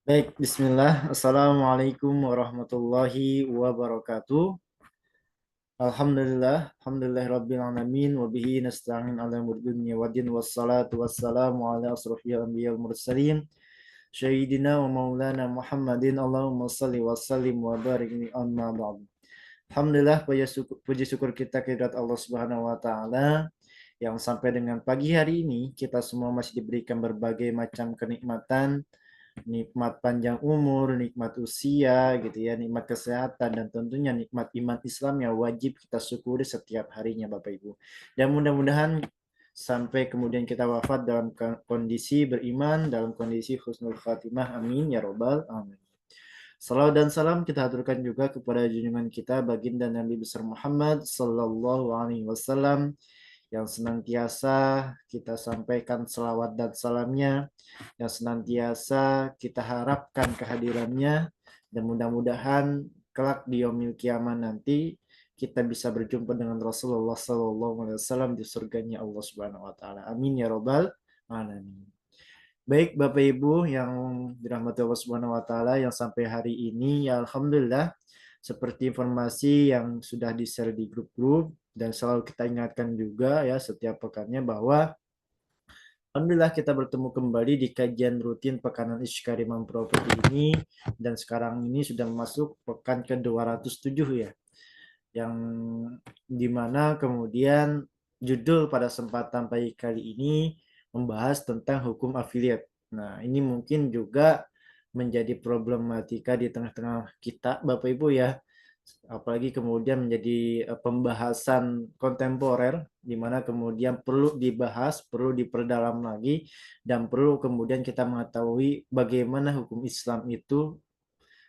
Baik, bismillah. Assalamualaikum warahmatullahi wabarakatuh. Alhamdulillah rabbil alamin wa bihi nasta'in ala umur dunya waddin wassalatu wassalamu ala asrofil anbiya wal mursalin sayyidina wa maulana Muhammadin Allahumma salli wa sallim wa barik ni amma ba'd. Alhamdulillah puji syukur kita kehadirat Allah Subhanahu wa taala yang sampai dengan pagi hari ini kita semua masih diberikan berbagai macam kenikmatan, nikmat panjang umur, nikmat usia gitu ya, nikmat kesehatan dan tentunya nikmat iman Islam yang wajib kita syukuri setiap harinya Bapak Ibu. Dan mudah-mudahan sampai kemudian kita wafat dalam kondisi beriman, dalam kondisi husnul khatimah. Amin ya robbal alamin. Salawat dan salam kita haturkan juga kepada junjungan kita baginda Nabi besar Muhammad sallallahu alaihi wasallam yang senantiasa kita sampaikan selawat dan salamnya, yang senantiasa kita harapkan kehadirannya, dan mudah-mudahan kelak di yaumil kiamat nanti kita bisa berjumpa dengan Rasulullah Sallallahu Alaihi Wasallam di surganya Allah Subhanahu Wa Taala. Amin ya robbal alamin. Baik Bapak Ibu yang dirahmati Allah Subhanahu Wa Taala, yang sampai hari ini ya Alhamdulillah seperti informasi yang sudah di-share di grup-grup dan selalu kita ingatkan juga ya setiap pekannya bahwa Alhamdulillah kita bertemu kembali di kajian rutin Pekanan Isyikar Imam Property ini, dan sekarang ini sudah masuk pekan ke-207 ya, yang dimana kemudian judul pada kesempatan pagi kali ini membahas tentang hukum afiliat. Nah, ini mungkin juga menjadi problematika di tengah-tengah kita Bapak Ibu ya, apalagi kemudian menjadi pembahasan kontemporer di mana kemudian perlu dibahas, perlu diperdalam lagi, dan perlu kemudian kita mengetahui bagaimana hukum Islam itu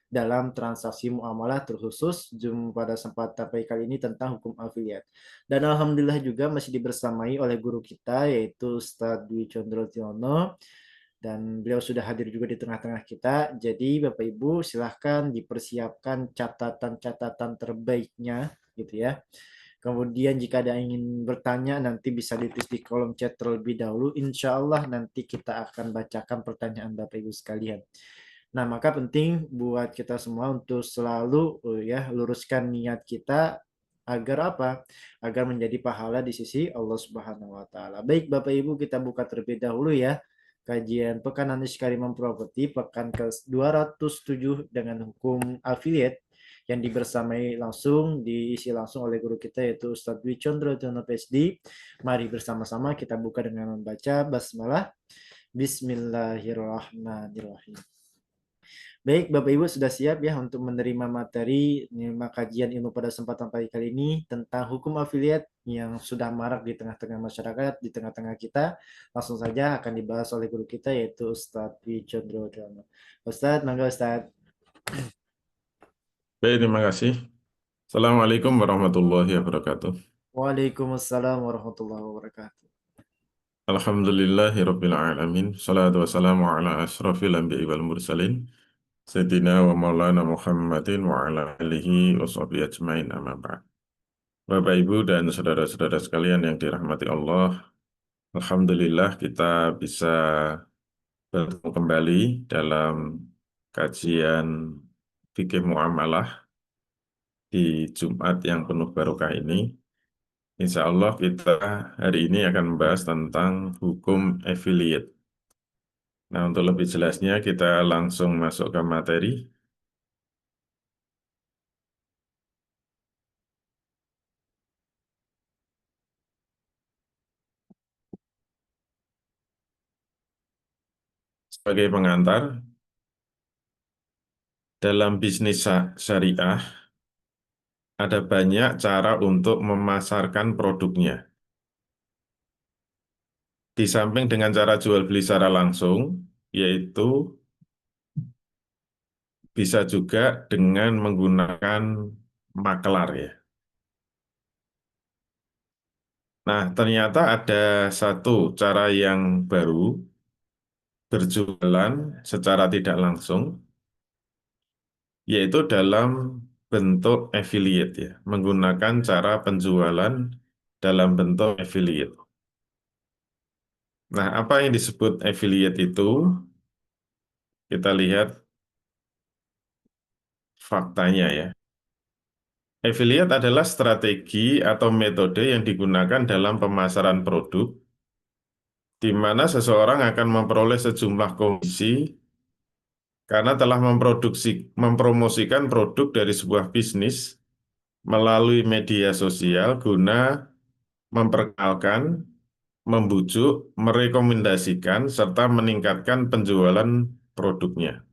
dalam transaksi muamalah, terkhusus pada kesempatan kali ini tentang hukum afiliat. Dan alhamdulillah juga masih dibersamai oleh guru kita yaitu Ustadz Dwi Condrotiono, dan beliau sudah hadir juga di tengah-tengah kita. Jadi Bapak Ibu silahkan dipersiapkan catatan-catatan terbaiknya gitu ya. Kemudian jika ada yang ingin bertanya nanti bisa ditulis di kolom chat terlebih dahulu. Insya Allah nanti kita akan bacakan pertanyaan Bapak Ibu sekalian. Nah, maka penting buat kita semua untuk selalu ya luruskan niat kita agar apa? Agar menjadi pahala di sisi Allah Subhanahu wa taala. Baik Bapak Ibu, kita buka terlebih dahulu ya kajian Pekan Anies Karimah Property pekan ke-207 dengan hukum affiliate yang dibersamai langsung, diisi langsung oleh guru kita yaitu Ustadz Dwi Condrotiono PSD. Mari bersama-sama kita buka dengan membaca basmalah. Bismillahirrahmanirrahim. Baik, Bapak Ibu sudah siap ya untuk menerima materi kajian ilmu pada kesempatan pagi kali ini tentang hukum afiliat yang sudah marak di tengah-tengah masyarakat, di tengah-tengah kita. Langsung saja akan dibahas oleh guru kita yaitu Ustadz Dwi Condrojono. Ustadz, mangga Ustadz. Baik, terima kasih. Assalamualaikum warahmatullahi wabarakatuh. Waalaikumsalam warahmatullahi wabarakatuh. Alhamdulillahirabbil alamin. Salatu wassalamu ala asrofil anbiya'i wal mursalin. Sayyidina wa maulana Muhammadin wa ala alihi wa sahbihi ajmain amma ba'd. Bapak Ibu dan saudara-saudara sekalian yang dirahmati Allah, alhamdulillah kita bisa bertemu kembali dalam kajian fikih muamalah di Jumat yang penuh barokah ini. Insya Allah kita hari ini akan membahas tentang hukum affiliate. Nah, untuk lebih jelasnya kita langsung masuk ke materi. Sebagai pengantar, dalam bisnis syariah ada banyak cara untuk memasarkan produknya. Di samping dengan cara jual beli secara langsung, yaitu bisa juga dengan menggunakan makelar ya. Nah, ternyata ada satu cara yang baru, berjualan secara tidak langsung, yaitu dalam bentuk affiliate ya, menggunakan cara penjualan dalam bentuk affiliate. Nah, apa yang disebut affiliate itu? Kita lihat faktanya ya. Affiliate adalah strategi atau metode yang digunakan dalam pemasaran produk, di mana seseorang akan memperoleh sejumlah komisi karena telah mempromosikan produk dari sebuah bisnis melalui media sosial guna memperkenalkan, membujuk, merekomendasikan, serta meningkatkan penjualan produknya.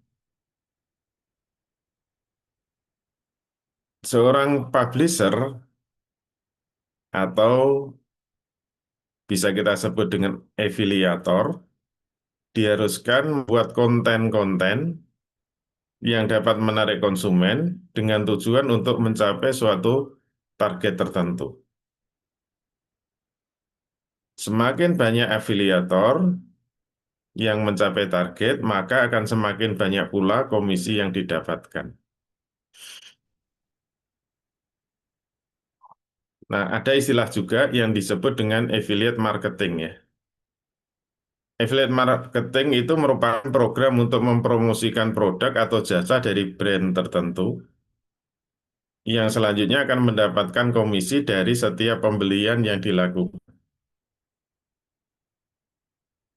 Seorang publisher atau bisa kita sebut dengan afiliator diharuskan membuat konten-konten yang dapat menarik konsumen dengan tujuan untuk mencapai suatu target tertentu. Semakin banyak afiliator yang mencapai target, maka akan semakin banyak pula komisi yang didapatkan. Nah, ada istilah juga yang disebut dengan affiliate marketing ya. Affiliate marketing itu merupakan program untuk mempromosikan produk atau jasa dari brand tertentu yang selanjutnya akan mendapatkan komisi dari setiap pembelian yang dilakukan.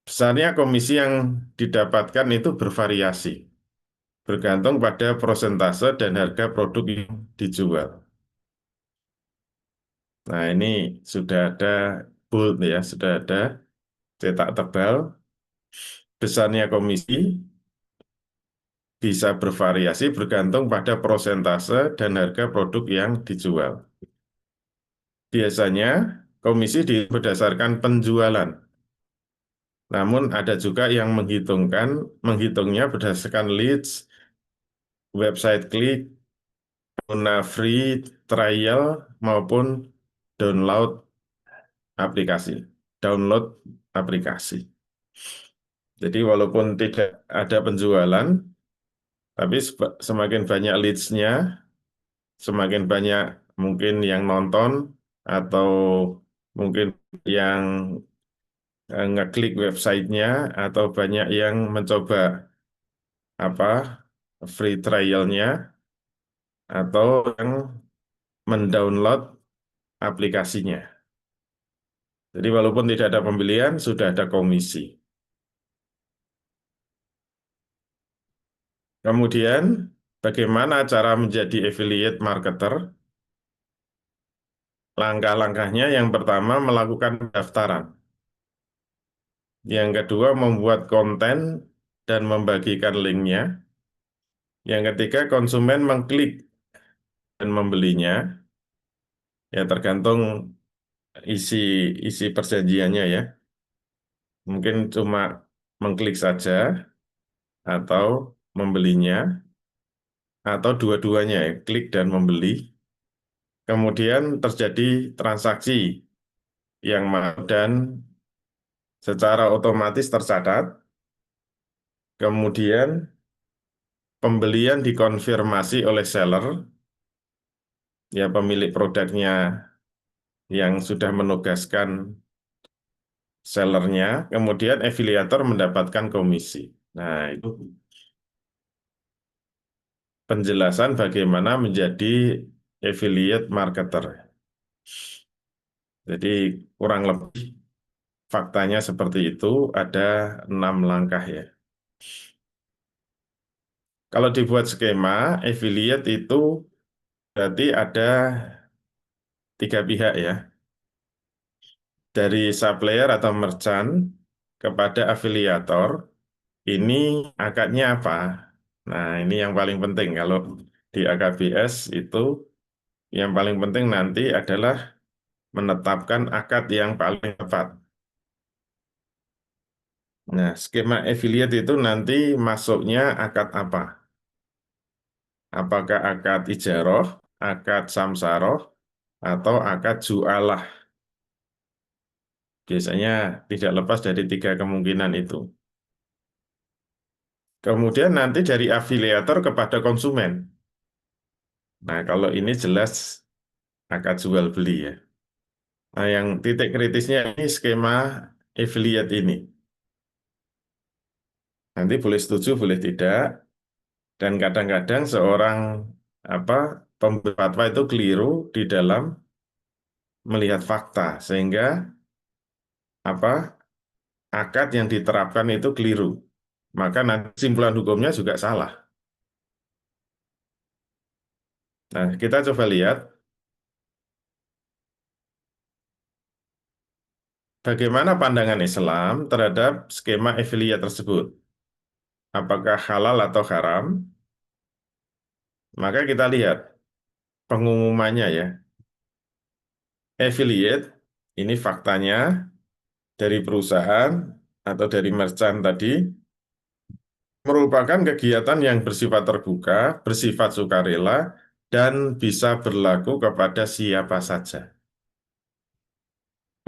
Besarnya komisi yang didapatkan itu bervariasi, bergantung pada prosentase dan harga produk yang dijual. Nah, ini sudah ada bold ya, sudah ada cetak tebal. Besarnya komisi bisa bervariasi bergantung pada prosentase dan harga produk yang dijual. Biasanya komisi berdasarkan penjualan. Namun ada juga yang menghitungnya berdasarkan leads, website klik, pengguna free trial maupun download aplikasi. Download aplikasi. Jadi walaupun tidak ada penjualan, tapi semakin banyak leads-nya, semakin banyak mungkin yang nonton atau mungkin yang ngeklik websitenya atau banyak yang mencoba apa free trialnya atau yang mendownload aplikasinya. Jadi walaupun tidak ada pembelian, sudah ada komisi. Kemudian, bagaimana cara menjadi affiliate marketer? Langkah-langkahnya yang pertama melakukan pendaftaran. Yang kedua membuat konten dan membagikan linknya. Yang ketiga konsumen mengklik dan membelinya. Ya tergantung isi isi perjanjiannya ya. Mungkin cuma mengklik saja atau membelinya atau dua-duanya ya, klik dan membeli. Kemudian terjadi transaksi yang dan secara otomatis tercatat. Kemudian pembelian dikonfirmasi oleh seller, ya pemilik produknya yang sudah menugaskan sellernya, kemudian afiliator mendapatkan komisi. Nah, itu penjelasan bagaimana menjadi affiliate marketer. Jadi kurang lebih faktanya seperti itu, ada 6 langkah ya. Kalau dibuat skema, affiliate itu berarti ada 3 pihak ya. Dari supplier atau merchant kepada afiliator, ini akadnya apa? Nah, ini yang paling penting. Kalau di AKBS itu yang paling penting nanti adalah menetapkan akad yang paling tepat. Nah, skema affiliate itu nanti masuknya akad apa? Apakah akad ijaroh, akad samsaroh, atau akad jualah? Biasanya tidak lepas dari 3 kemungkinan itu. Kemudian nanti dari afiliator kepada konsumen. Nah, kalau ini jelas akad jual beli ya. Nah, yang titik kritisnya ini skema affiliate ini. Nanti boleh setuju, boleh tidak. Dan kadang-kadang seorang apa pemberi fatwa itu keliru di dalam melihat fakta sehingga apa akad yang diterapkan itu keliru. Maka nanti kesimpulan hukumnya juga salah. Nah, kita coba lihat bagaimana pandangan Islam terhadap skema affiliate tersebut. Apakah halal atau haram? Maka kita lihat pengumumannya ya. Affiliate, ini faktanya dari perusahaan atau dari merchant tadi, merupakan kegiatan yang bersifat terbuka, bersifat sukarela, dan bisa berlaku kepada siapa saja.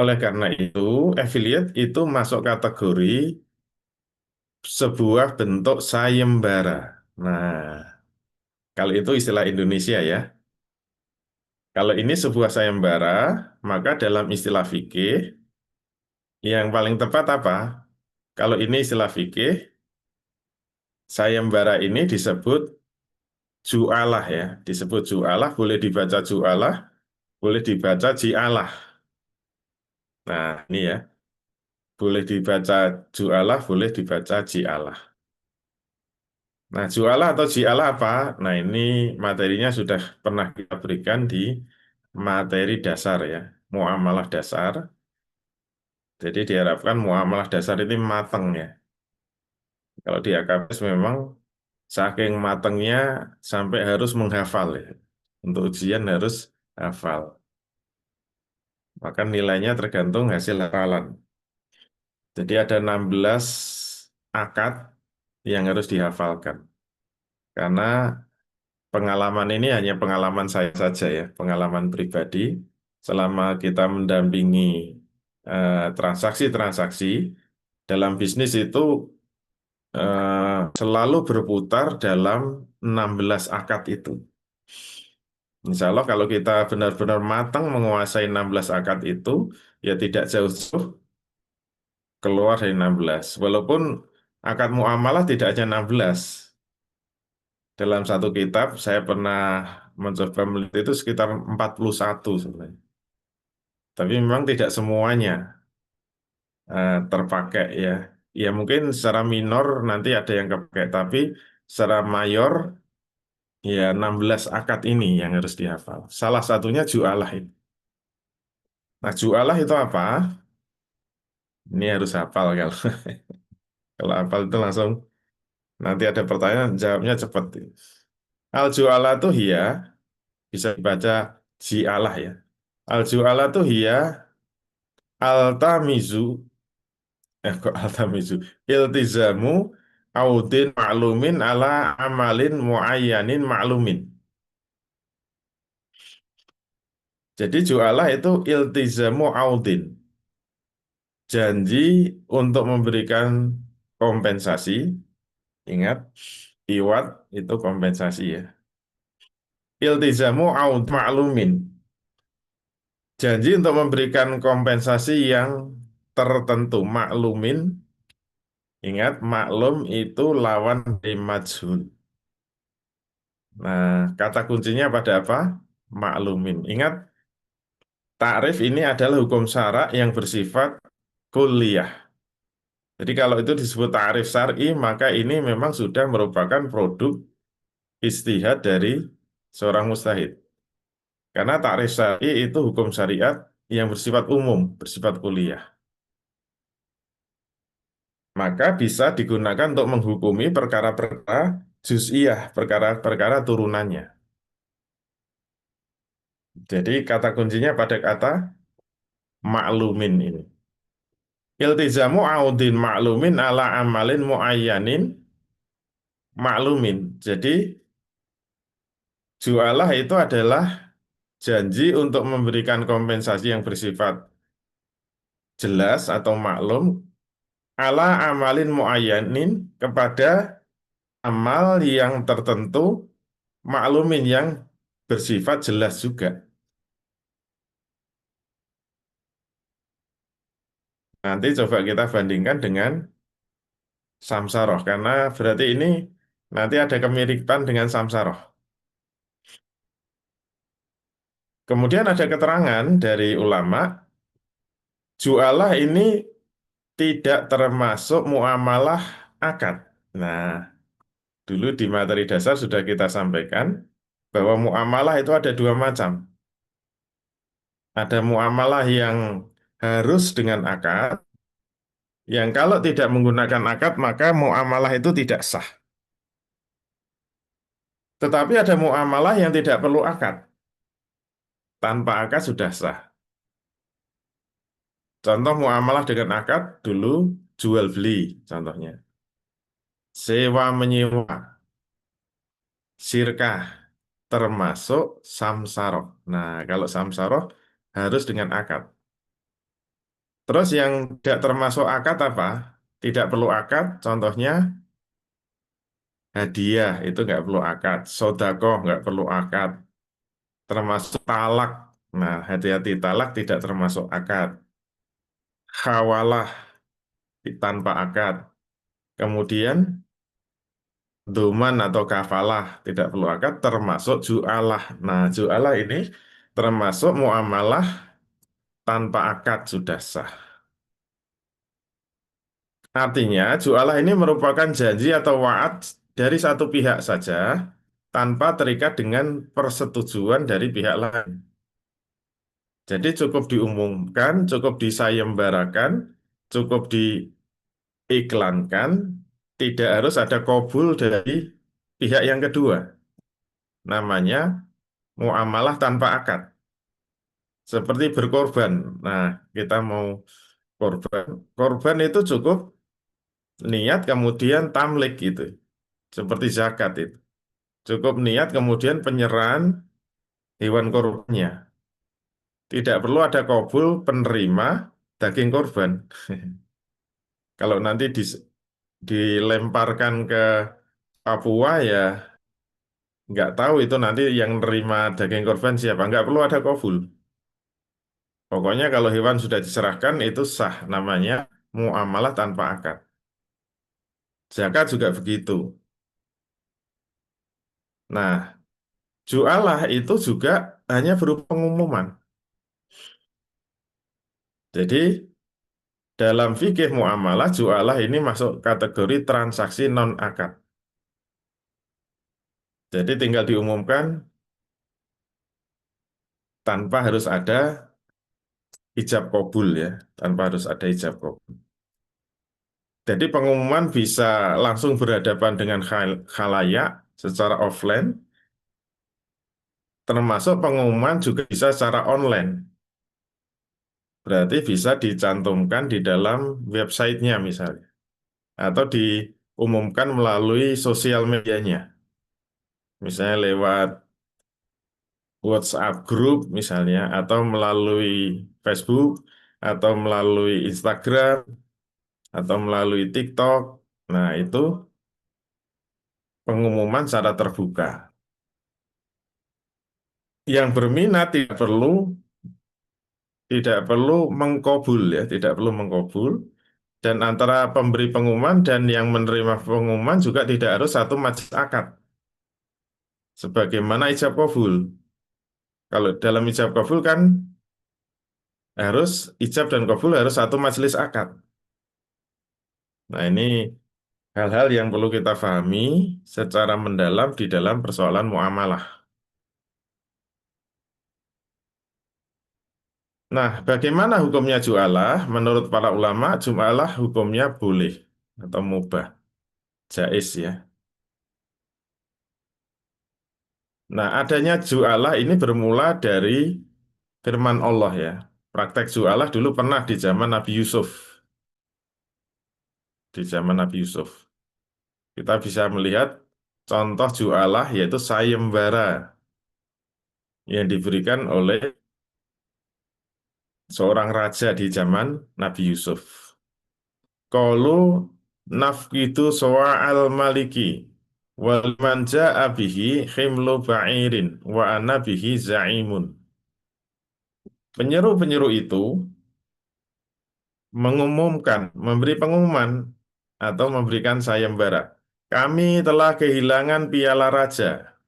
Oleh karena itu, affiliate itu masuk kategori sebuah bentuk sayembara. Nah, kalau itu istilah Indonesia ya. Kalau ini sebuah sayembara, maka dalam istilah fikih, yang paling tepat apa? Kalau ini istilah fikih, sayembara ini disebut ju'alah ya. Disebut ju'alah, boleh dibaca ju'alah, boleh dibaca ji'alah. Nah, ini ya. Boleh dibaca ju'alah, boleh dibaca ji'alah. Nah, ju'alah atau ji'alah apa? Nah, ini materinya sudah pernah kita berikan di materi dasar ya. Muamalah dasar. Jadi diharapkan muamalah dasar ini mateng ya. Kalau di AKBS memang saking matengnya sampai harus menghafal ya. Untuk ujian harus hafal. Maka nilainya tergantung hasil hafalan. Jadi ada 16 akad yang harus dihafalkan. Karena pengalaman ini hanya pengalaman saya saja ya, pengalaman pribadi. Selama kita mendampingi transaksi-transaksi dalam bisnis itu selalu berputar dalam 16 akad itu. Insya Allah kalau kita benar-benar matang menguasai 16 akad itu, ya tidak jauh-jauh keluar dari 16. Walaupun akad muamalah tidak hanya 16. Dalam satu kitab, saya pernah mencoba meliti itu sekitar 41 sebenarnya. Tapi memang tidak semuanya terpakai ya. Ya mungkin secara minor nanti ada yang kepakai, tapi secara mayor ya 16 akad ini yang harus dihafal. Salah satunya ju'alah itu. Nah, ju'alah itu apa? Ini harus hafal kalau kalau hafal itu langsung nanti ada pertanyaan jawabnya cepat. Al ju'alah itu hia bisa dibaca ji'alah ya. Al ju'alah itu hia altamizu kok altamizu iltizamu audin ma'lumin ala amalin muayyanin ma'lumin. Jadi ju'alah itu iltizamu audin. Janji untuk memberikan kompensasi. Ingat, iwat itu kompensasi ya. Iltizamu aud ma'lumin. Janji untuk memberikan kompensasi yang tertentu. Maklumin, ingat maklum itu lawan dari majhul. Nah, kata kuncinya pada apa? Maklumin. Ingat, takrif ini adalah hukum syara yang bersifat kuliah. Jadi kalau itu disebut ta'rif syar'i, maka ini memang sudah merupakan produk ijtihad dari seorang mustahid. Karena ta'rif syar'i itu hukum syariat yang bersifat umum, bersifat kuliah. Maka bisa digunakan untuk menghukumi perkara-perkara juz'iyah, perkara-perkara turunannya. Jadi kata kuncinya pada kata maklumin ini. Iltizamu audin maklumin ala amalin muayyanin maklumin. Jadi jualah itu adalah janji untuk memberikan kompensasi yang bersifat jelas atau maklum ala amalin muayyanin kepada amal yang tertentu maklumin yang bersifat jelas juga. Nanti coba kita bandingkan dengan samsaroh karena berarti ini nanti ada kemiripan dengan samsaroh. Kemudian ada keterangan dari ulama, jualah ini tidak termasuk muamalah akad. Nah, dulu di materi dasar sudah kita sampaikan bahwa muamalah itu ada dua macam. Ada muamalah yang harus dengan akad, yang kalau tidak menggunakan akad maka muamalah itu tidak sah. Tetapi ada muamalah yang tidak perlu akad, tanpa akad sudah sah. Contoh muamalah dengan akad dulu jual beli contohnya. Sewa menyewa, sirkah termasuk samsaroh. Nah, kalau samsaroh harus dengan akad. Terus yang tidak termasuk akad apa? Tidak perlu akad, contohnya hadiah itu nggak perlu akad, sodako nggak perlu akad, termasuk talak. Nah, hati-hati talak tidak termasuk akad. Khawalah tanpa akad. Kemudian duman atau kafalah tidak perlu akad, termasuk jualah. Nah, jualah ini termasuk muamalah tanpa akad sudah sah. Artinya, jualah ini merupakan janji atau wa'ad dari satu pihak saja tanpa terikat dengan persetujuan dari pihak lain. Jadi cukup diumumkan, cukup disayembarakan, cukup diiklankan, tidak harus ada qabul dari pihak yang kedua. Namanya muamalah tanpa akad. Seperti berkorban. Nah, kita mau korban. Korban itu cukup niat kemudian tamlik gitu. Seperti zakat itu. Cukup niat kemudian penyerahan hewan korbannya. Tidak perlu ada qabul penerima daging korban. Kalau nanti dilemparkan ke Papua ya nggak tahu itu nanti yang nerima daging korban siapa. Nggak perlu ada qabul. Pokoknya kalau hewan sudah diserahkan itu sah namanya muamalah tanpa akad. Zakat juga begitu. Nah, jualah itu juga hanya berupa pengumuman. Jadi dalam fikih muamalah jualah ini masuk kategori transaksi non akad. Jadi tinggal diumumkan tanpa harus ada ijab kabul ya, tanpa harus ada ijab kabul. Jadi pengumuman bisa langsung berhadapan dengan khalayak secara offline, termasuk pengumuman juga bisa secara online. Berarti bisa dicantumkan di dalam websitenya misalnya, atau diumumkan melalui sosial medianya, misalnya lewat WhatsApp group misalnya, atau melalui Facebook, atau melalui Instagram, atau melalui TikTok. Nah, itu pengumuman secara terbuka. Yang berminat tidak perlu mengkobul ya, tidak perlu mengkobul. Dan antara pemberi pengumuman dan yang menerima pengumuman juga tidak harus satu majelis akad. Sebagaimana ijab kabul. Kalau dalam ijab kabul kan harus ijab dan kabul harus satu majelis akad. Nah, ini hal-hal yang perlu kita pahami secara mendalam di dalam persoalan muamalah. Nah, bagaimana hukumnya jualah? Menurut para ulama, jualah hukumnya boleh atau mubah, jais ya. Nah, adanya jualah ini bermula dari firman Allah ya. Praktek jualah dulu pernah di zaman Nabi Yusuf. Di zaman Nabi Yusuf. Kita bisa melihat contoh jualah yaitu sayembara yang diberikan oleh seorang raja di zaman Nabi Yusuf. Qalu nafqidu al maliki wal man ja'a bihi khimlu ba'irin wa ana bihi za'imun. Penyeru-penyeru itu mengumumkan, memberi pengumuman atau memberikan sayembara. Kami telah kehilangan piala raja.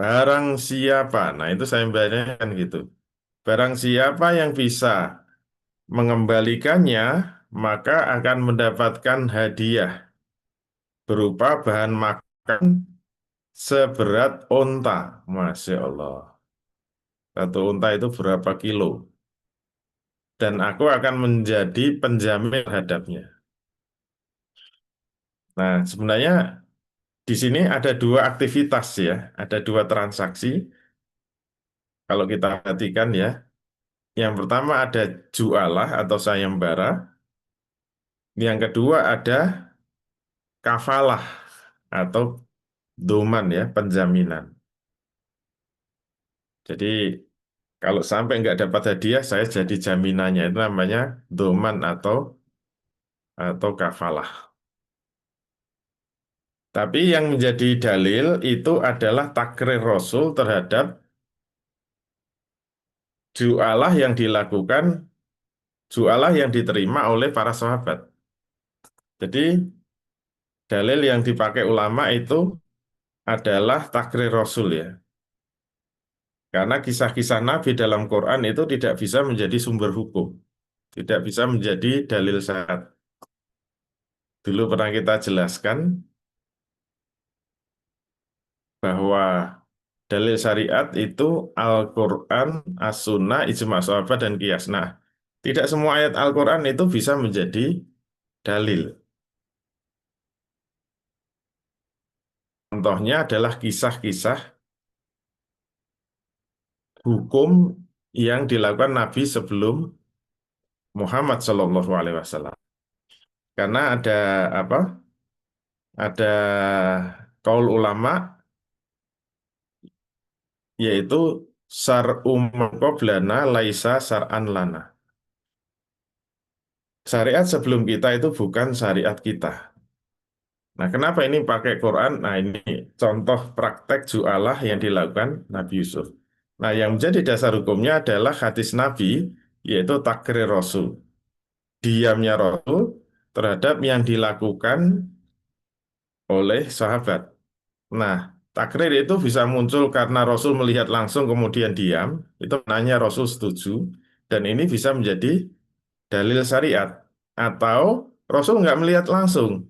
Barang siapa, nah itu saya bayangkan gitu. Barang siapa yang bisa mengembalikannya, maka akan mendapatkan hadiah berupa bahan makan seberat onta. Masya Allah. Satu onta itu berapa kilo? Dan aku akan menjadi penjamin terhadapnya. Nah, sebenarnya di sini ada dua aktivitas ya, ada dua transaksi. Kalau kita perhatikan ya, yang pertama ada jualah atau sayembara, yang kedua ada kafalah atau doman ya, penjaminan. Jadi kalau sampai nggak dapat hadiah, saya jadi jaminannya. Itu namanya doman atau kafalah. Tapi yang menjadi dalil itu adalah takrir Rasul terhadap jualah yang dilakukan, jualah yang diterima oleh para sahabat. Jadi dalil yang dipakai ulama itu adalah takrir Rasul ya. Karena kisah-kisah Nabi dalam Quran itu tidak bisa menjadi sumber hukum, tidak bisa menjadi dalil syariat. Dulu pernah kita jelaskan bahwa dalil syariat itu Al-Quran, As-Sunnah, Ijma' Sahabat, dan Qiyas. Nah, tidak semua ayat Al-Quran itu bisa menjadi dalil. Contohnya adalah kisah-kisah hukum yang dilakukan Nabi sebelum Muhammad Shallallahu Alaihi Wasallam. Karena ada apa? Ada kaul ulama yaitu sar'um qoblana laisa sar'an lana. Syariat sebelum kita itu bukan syariat kita. Nah, kenapa ini pakai Quran? Nah, ini contoh praktek jualah yang dilakukan Nabi Yusuf. Nah, yang menjadi dasar hukumnya adalah hadis Nabi, yaitu takrir Rasul. Diamnya Rasul terhadap yang dilakukan oleh sahabat. Nah, takrir itu bisa muncul karena Rasul melihat langsung kemudian diam, itu nanya Rasul setuju, dan ini bisa menjadi dalil syariat. Atau Rasul nggak melihat langsung,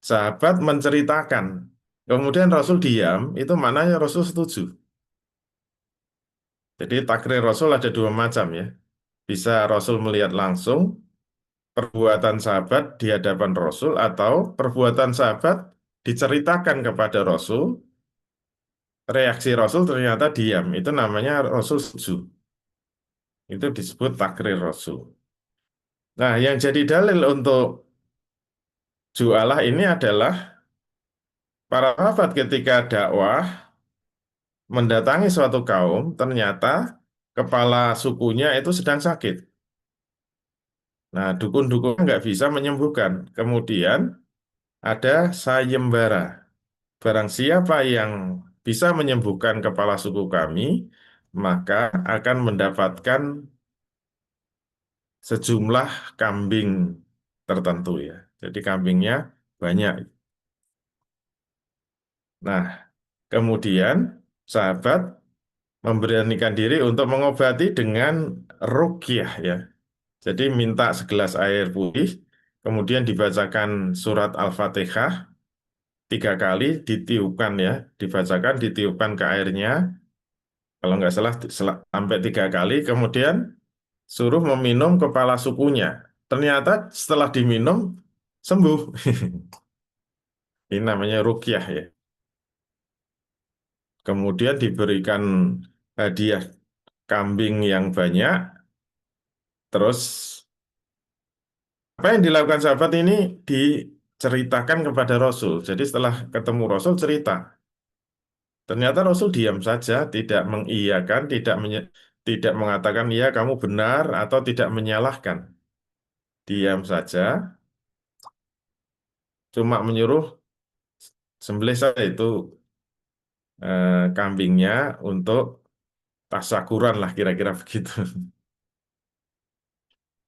sahabat menceritakan, kemudian Rasul diam, itu maknanya Rasul setuju. Jadi takrir Rasul ada dua macam ya. Bisa Rasul melihat langsung perbuatan sahabat di hadapan Rasul, atau perbuatan sahabat diceritakan kepada Rasul, reaksi Rasul ternyata diam. Itu namanya Rasul setuju. Itu disebut takrir Rasul. Nah, yang jadi dalil untuk jualah ini adalah para sahabat ketika dakwah mendatangi suatu kaum, ternyata kepala sukunya itu sedang sakit. Nah, dukun-dukun nggak bisa menyembuhkan. Kemudian ada sayembara. Barang siapa yang bisa menyembuhkan kepala suku kami, maka akan mendapatkan sejumlah kambing tertentu ya. Jadi kambingnya banyak. Nah, kemudian sahabat memberanikan diri untuk mengobati dengan ruqyah ya. Jadi minta segelas air putih, kemudian dibacakan surat Al-Fatihah 3 kali, ditiupkan ya, dibacakan, ditiupkan ke airnya, kalau nggak salah sampai 3 kali, kemudian suruh meminum kepala sukunya. Ternyata setelah diminum sembuh. Ini namanya ruqyah ya. Kemudian diberikan hadiah kambing yang banyak, terus apa yang dilakukan sahabat ini diceritakan kepada Rasul. Jadi setelah ketemu Rasul cerita. Ternyata Rasul diam saja, tidak mengiyakan, tidak mengatakan ya kamu benar atau tidak menyalahkan. Diam saja, cuma menyuruh sembelih saja itu kambingnya untuk tasyakuran lah kira-kira begitu.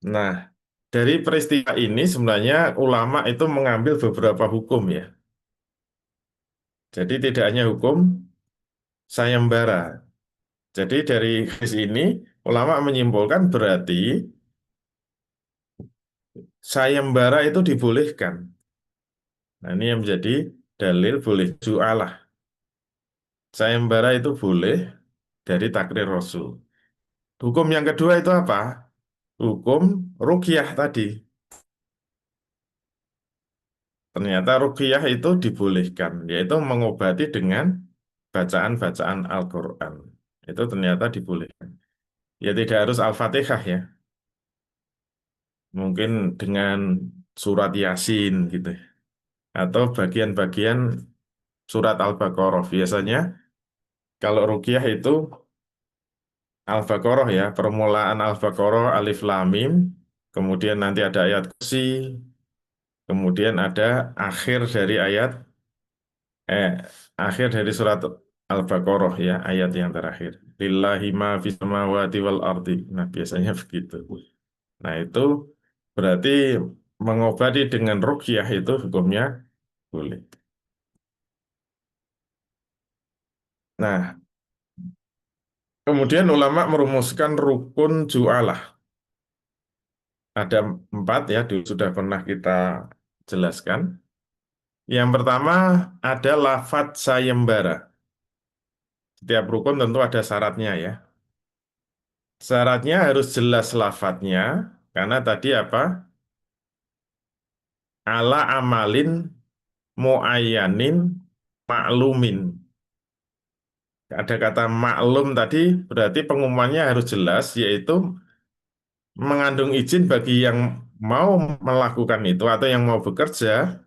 Nah, dari peristiwa ini sebenarnya ulama itu mengambil beberapa hukum ya. Jadi tidak hanya hukum sayembara. Jadi dari hadis ini ulama menyimpulkan berarti sayembara itu dibolehkan. Nah, ini yang menjadi dalil boleh jualah. Sayembara itu boleh dari takrir Rasul. Hukum yang kedua itu apa? Hukum ruqyah tadi. Ternyata ruqyah itu dibolehkan, yaitu mengobati dengan bacaan-bacaan Al-Quran. Itu ternyata dibolehkan. Ya tidak harus Al-Fatihah ya. Mungkin dengan surat Yasin gitu. Atau bagian-bagian surat Al-Baqarah. Biasanya kalau ruqyah itu Al-Baqarah ya, permulaan Al-Baqarah Alif Lam Mim, kemudian nanti ada ayat kursi, kemudian ada akhir dari ayat eh akhir dari surat Al-Baqarah ya, ayat yang terakhir. Lillahi ma fis samawati wal ardi. Nah, biasanya begitu. Nah, itu berarti mengobati dengan ruqyah itu hukumnya boleh. Nah, kemudian ulama merumuskan rukun ju'alah. Ada 4 ya, dulu sudah pernah kita jelaskan. Yang pertama ada lafadz sayembara. Setiap rukun tentu ada syaratnya ya. Syaratnya harus jelas lafadznya, karena tadi apa? Ala amalin muayyanin maklumin. Ada kata maklum tadi, berarti pengumumannya harus jelas, yaitu mengandung izin bagi yang mau melakukan itu atau yang mau bekerja,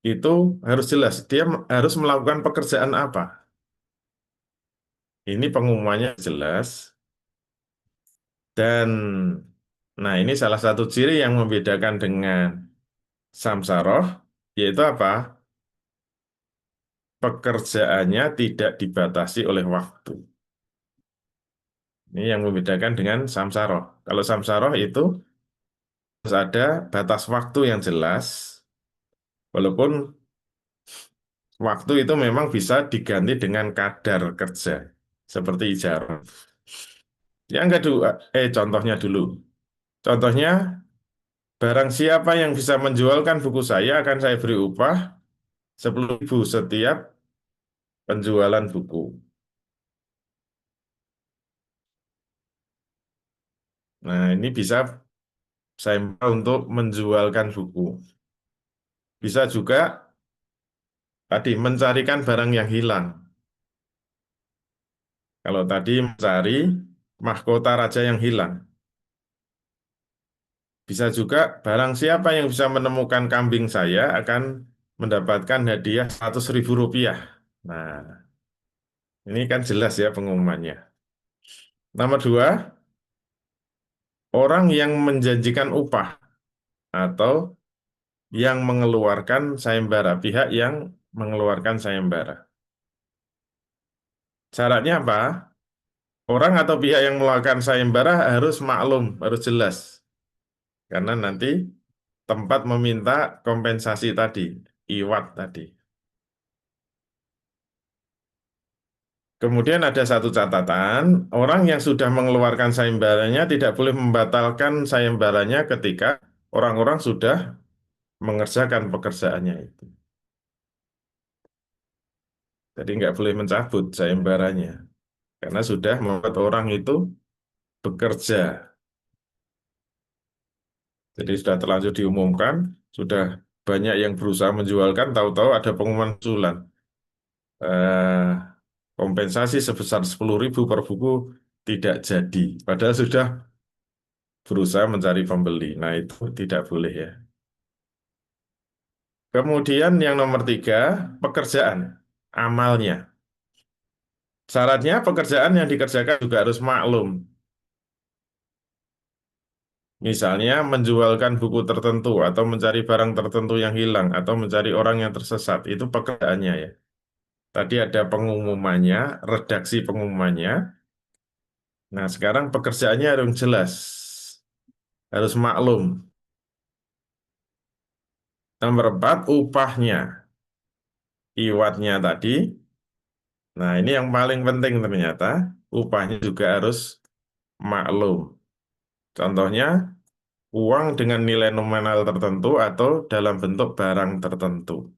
itu harus jelas. Dia harus melakukan pekerjaan apa. Ini pengumumannya jelas. Dan nah ini salah satu ciri yang membedakan dengan samsaroh, yaitu apa? Pekerjaannya tidak dibatasi oleh waktu. Ini yang membedakan dengan samsaroh. Kalau samsaroh itu harus ada batas waktu yang jelas, walaupun waktu itu memang bisa diganti dengan kadar kerja, seperti ijarah. Yang kedua, contohnya dulu. Contohnya, barang siapa yang bisa menjualkan buku saya akan saya beri upah 10.000 setiap penjualan buku. Nah, ini bisa saya untuk menjualkan buku. Bisa juga tadi mencarikan barang yang hilang. Kalau tadi mencari mahkota raja yang hilang. Bisa juga barang siapa yang bisa menemukan kambing saya akan mendapatkan hadiah 100.000 rupiah. Nah, ini kan jelas ya pengumumannya. Nomor dua, orang yang menjanjikan upah atau yang mengeluarkan sayembara, pihak yang mengeluarkan sayembara. Syaratnya apa? Orang atau pihak yang melakukan sayembara harus maklum, harus jelas. Karena nanti tempat meminta kompensasi tadi, iwat tadi. Kemudian ada satu catatan, orang yang sudah mengeluarkan sayembaranya tidak boleh membatalkan sayembaranya ketika orang-orang sudah mengerjakan pekerjaannya itu. Jadi nggak boleh mencabut sayembaranya, karena sudah membuat orang itu bekerja. Jadi sudah terlanjur diumumkan, sudah banyak yang berusaha menjualkan, tahu-tahu ada pengumuman susulan. Eh, kompensasi sebesar 10.000 per buku tidak jadi. Padahal sudah berusaha mencari pembeli. Nah, itu tidak boleh ya. Kemudian yang nomor tiga, pekerjaan, amalnya. Syaratnya pekerjaan yang dikerjakan juga harus maklum. Misalnya menjualkan buku tertentu atau mencari barang tertentu yang hilang atau mencari orang yang tersesat. Itu pekerjaannya ya. Tadi ada pengumumannya, redaksi pengumumannya. Nah, sekarang pekerjaannya harus jelas, harus maklum. Nomor empat, upahnya, iwatnya tadi Nah, ini yang paling penting ternyata, upahnya juga harus maklum. Contohnya, uang dengan nilai nominal tertentu atau dalam bentuk barang tertentu.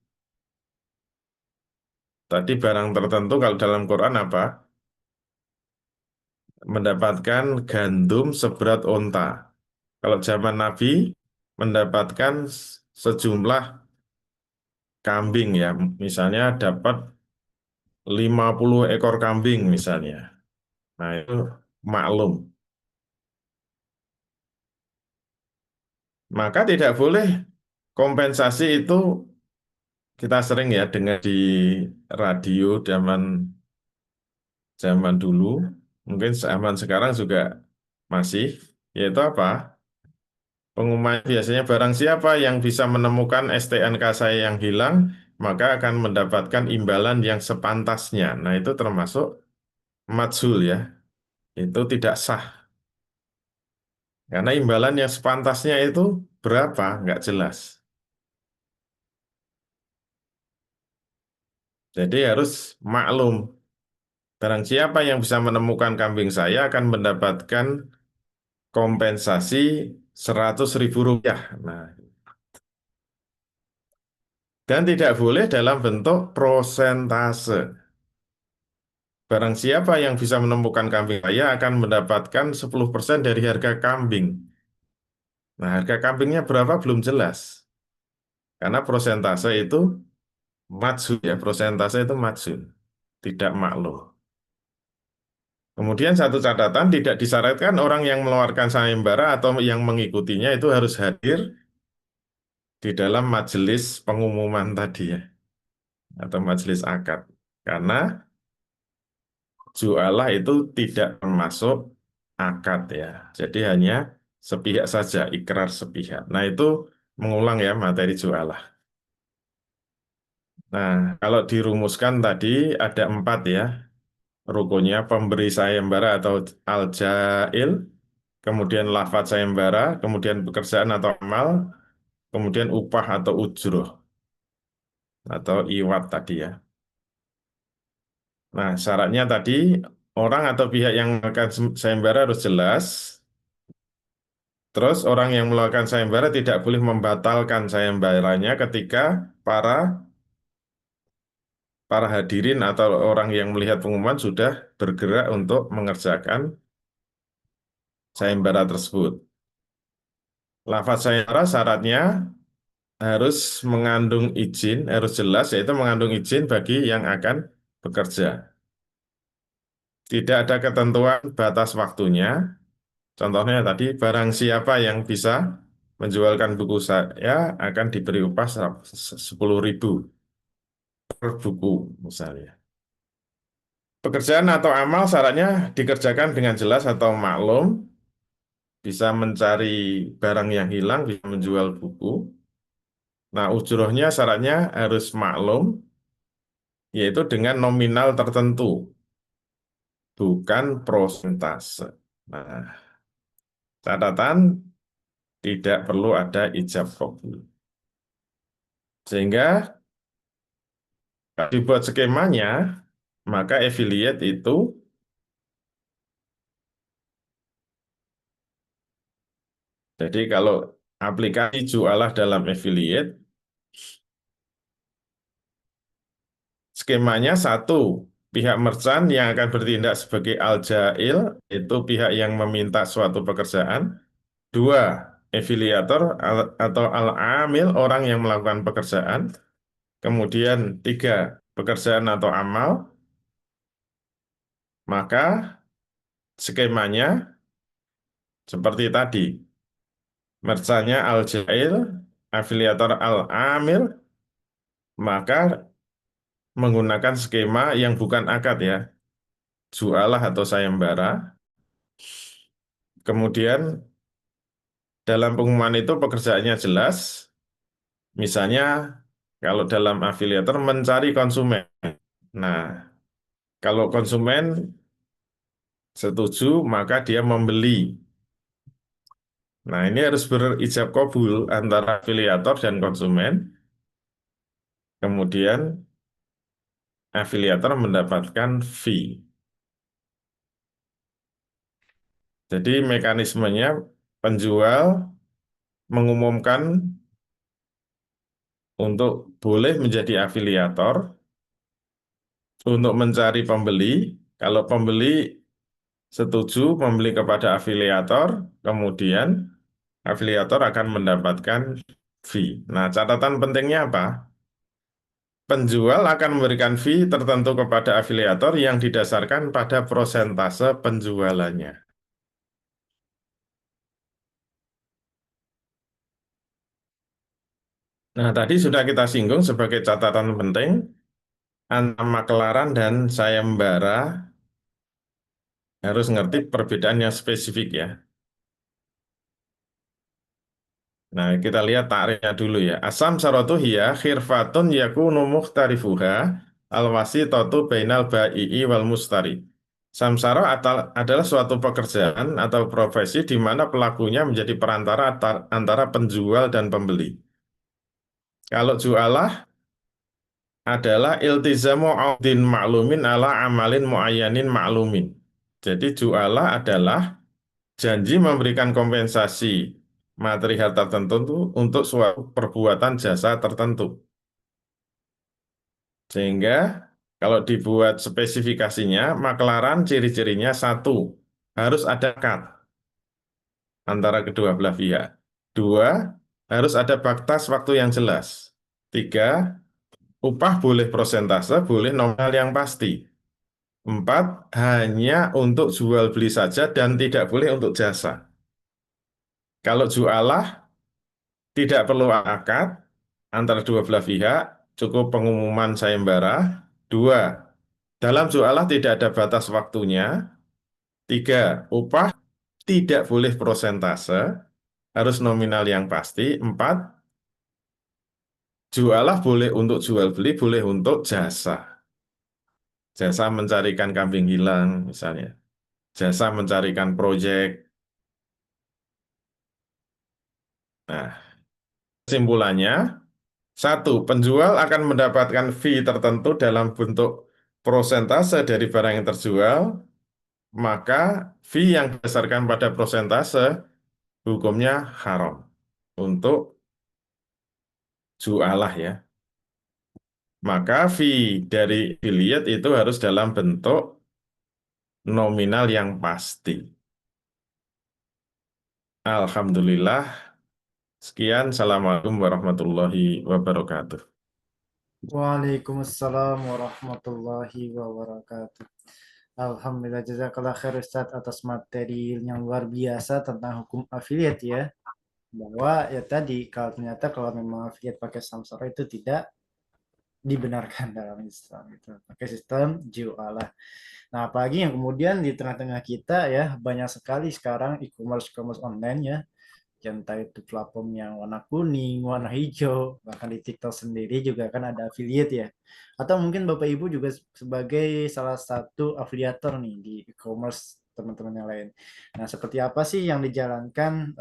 Tadi barang tertentu kalau dalam Quran apa? Mendapatkan gandum seberat onta. Kalau zaman Nabi, mendapatkan sejumlah kambing ya. Misalnya dapat 50 ekor kambing misalnya. Nah, itu maklum. Maka tidak boleh kompensasi itu kita sering ya dengar di radio zaman zaman dulu, mungkin zaman sekarang juga masih, yaitu apa? Pengumuman biasanya barang siapa yang bisa menemukan STNK saya yang hilang, maka akan mendapatkan imbalan yang sepantasnya. Nah, itu termasuk matsul ya. Itu tidak sah. Karena imbalan yang sepantasnya itu berapa? Nggak jelas. Jadi harus maklum. Barang siapa yang bisa menemukan kambing saya akan mendapatkan kompensasi 100.000 rupiah. Nah, dan tidak boleh dalam bentuk prosentase. Barang siapa yang bisa menemukan kambing saya akan mendapatkan 10% dari harga kambing. Nah, harga kambingnya berapa belum jelas. Karena prosentase itu majhul ya, prosentase itu majhul, tidak maklum. Kemudian satu catatan tidak disyaratkan orang yang mengeluarkan sayembara atau yang mengikutinya itu harus hadir di dalam majelis pengumuman tadi ya, atau majelis akad. Karena jualah itu tidak termasuk akad ya. Jadi hanya sepihak saja, ikrar sepihak. Nah itu mengulang ya materi jualah. Nah kalau dirumuskan tadi ada 4 ya rukunnya, pemberi sayembara atau al-jail, kemudian lafadz sayembara, kemudian pekerjaan atau amal, kemudian upah atau ujroh atau iwat tadi ya. Nah syaratnya tadi orang atau pihak yang akan sayembara harus jelas. Terus orang yang melakukan sayembara tidak boleh membatalkan sayembaranya ketika para para hadirin atau orang yang melihat pengumuman sudah bergerak untuk mengerjakan sayembara tersebut. Lafaz sayembara syaratnya harus mengandung izin, harus jelas, yaitu mengandung izin bagi yang akan bekerja. Tidak ada ketentuan batas waktunya. Contohnya tadi, barang siapa yang bisa menjualkan buku saya akan diberi upah 10.000 per buku, misalnya. Pekerjaan atau amal syaratnya dikerjakan dengan jelas atau maklum, bisa mencari barang yang hilang, bisa menjual buku. Nah, ujrohnya syaratnya harus maklum, yaitu dengan nominal tertentu, bukan prosentase. Nah, catatan tidak perlu ada ijab kabul. Sehingga kalau dibuat skemanya, maka affiliate itu, jadi kalau aplikasi jualah dalam affiliate, skemanya satu, pihak merchant yang akan bertindak sebagai al-jail, itu pihak yang meminta suatu pekerjaan. Dua, afiliator atau al-amil, orang yang melakukan pekerjaan. Kemudian tiga, pekerjaan atau amal. Maka skemanya seperti tadi. Merchantnya al-jail, afiliator al-amil, maka menggunakan skema yang bukan akad ya. Jualah atau sayembara. Kemudian dalam pengumuman itu pekerjaannya jelas. Misalnya kalau dalam afiliator mencari konsumen. Nah, kalau konsumen setuju, maka dia membeli. Nah, ini harus berijab kabul antara afiliator dan konsumen. Kemudian afiliator mendapatkan fee. Jadi mekanismenya penjual mengumumkan untuk boleh menjadi afiliator untuk mencari pembeli. Kalau pembeli setuju membeli kepada afiliator, kemudian afiliator akan mendapatkan fee. Nah, catatan pentingnya apa? Penjual akan memberikan fee tertentu kepada afiliator yang didasarkan pada prosentase penjualannya. Nah, tadi sudah kita singgung sebagai catatan penting, antara makelaran dan sayembara harus ngerti perbedaan yang spesifik ya. Nah, kita lihat takrifnya dulu ya. Asam sarotu hiya khirfatun yakunu mukhtarifuha alwasitatu bainal bai'i wal mustari. Samsara adalah suatu pekerjaan atau profesi di mana pelakunya menjadi perantara antara penjual dan pembeli. Kalau jualah adalah iltizamu audin maklumin ala amalin muayyanin maklumin. Jadi jualah adalah janji memberikan kompensasi materi hal tertentu untuk suatu perbuatan jasa tertentu. Sehingga kalau dibuat spesifikasinya, makelaran ciri-cirinya satu, harus ada akad antara kedua belah pihak. Dua, harus ada batas waktu yang jelas. Tiga, upah boleh prosentase, boleh nominal yang pasti. Empat, hanya untuk jual beli saja dan tidak boleh untuk jasa. Kalau jualah, tidak perlu akad antara dua belah pihak, cukup pengumuman sayembara. Dua, dalam jualah tidak ada batas waktunya. Tiga, upah tidak boleh prosentase, harus nominal yang pasti. Empat, jualah boleh untuk jual beli, boleh untuk jasa. Jasa mencarikan kambing hilang misalnya. Jasa mencarikan proyek. Nah, kesimpulannya, satu, penjual akan mendapatkan fee tertentu dalam bentuk prosentase dari barang yang terjual, maka fee yang berdasarkan pada prosentase hukumnya haram untuk jualah ya. Maka fee dari affiliate itu harus dalam bentuk nominal yang pasti. Alhamdulillah. Sekian. Assalamualaikum warahmatullahi wabarakatuh. Waalaikumsalam warahmatullahi wabarakatuh. Alhamdulillah, jazakallah khair Ustadz atas materi yang luar biasa tentang hukum affiliate ya. Bahwa ya tadi kalau ternyata kalau memang affiliate pakai samsara itu tidak dibenarkan dalam Islam itu. Pakai sistem jualah. Nah, apalagi yang kemudian di tengah-tengah kita ya banyak sekali sekarang e-commerce online ya, yang entah itu platform yang warna kuning, warna hijau, bahkan di TikTok sendiri juga kan ada affiliate ya. Atau mungkin Bapak Ibu juga sebagai salah satu afiliator nih di e-commerce teman-teman yang lain. Nah, seperti apa sih yang dijalankan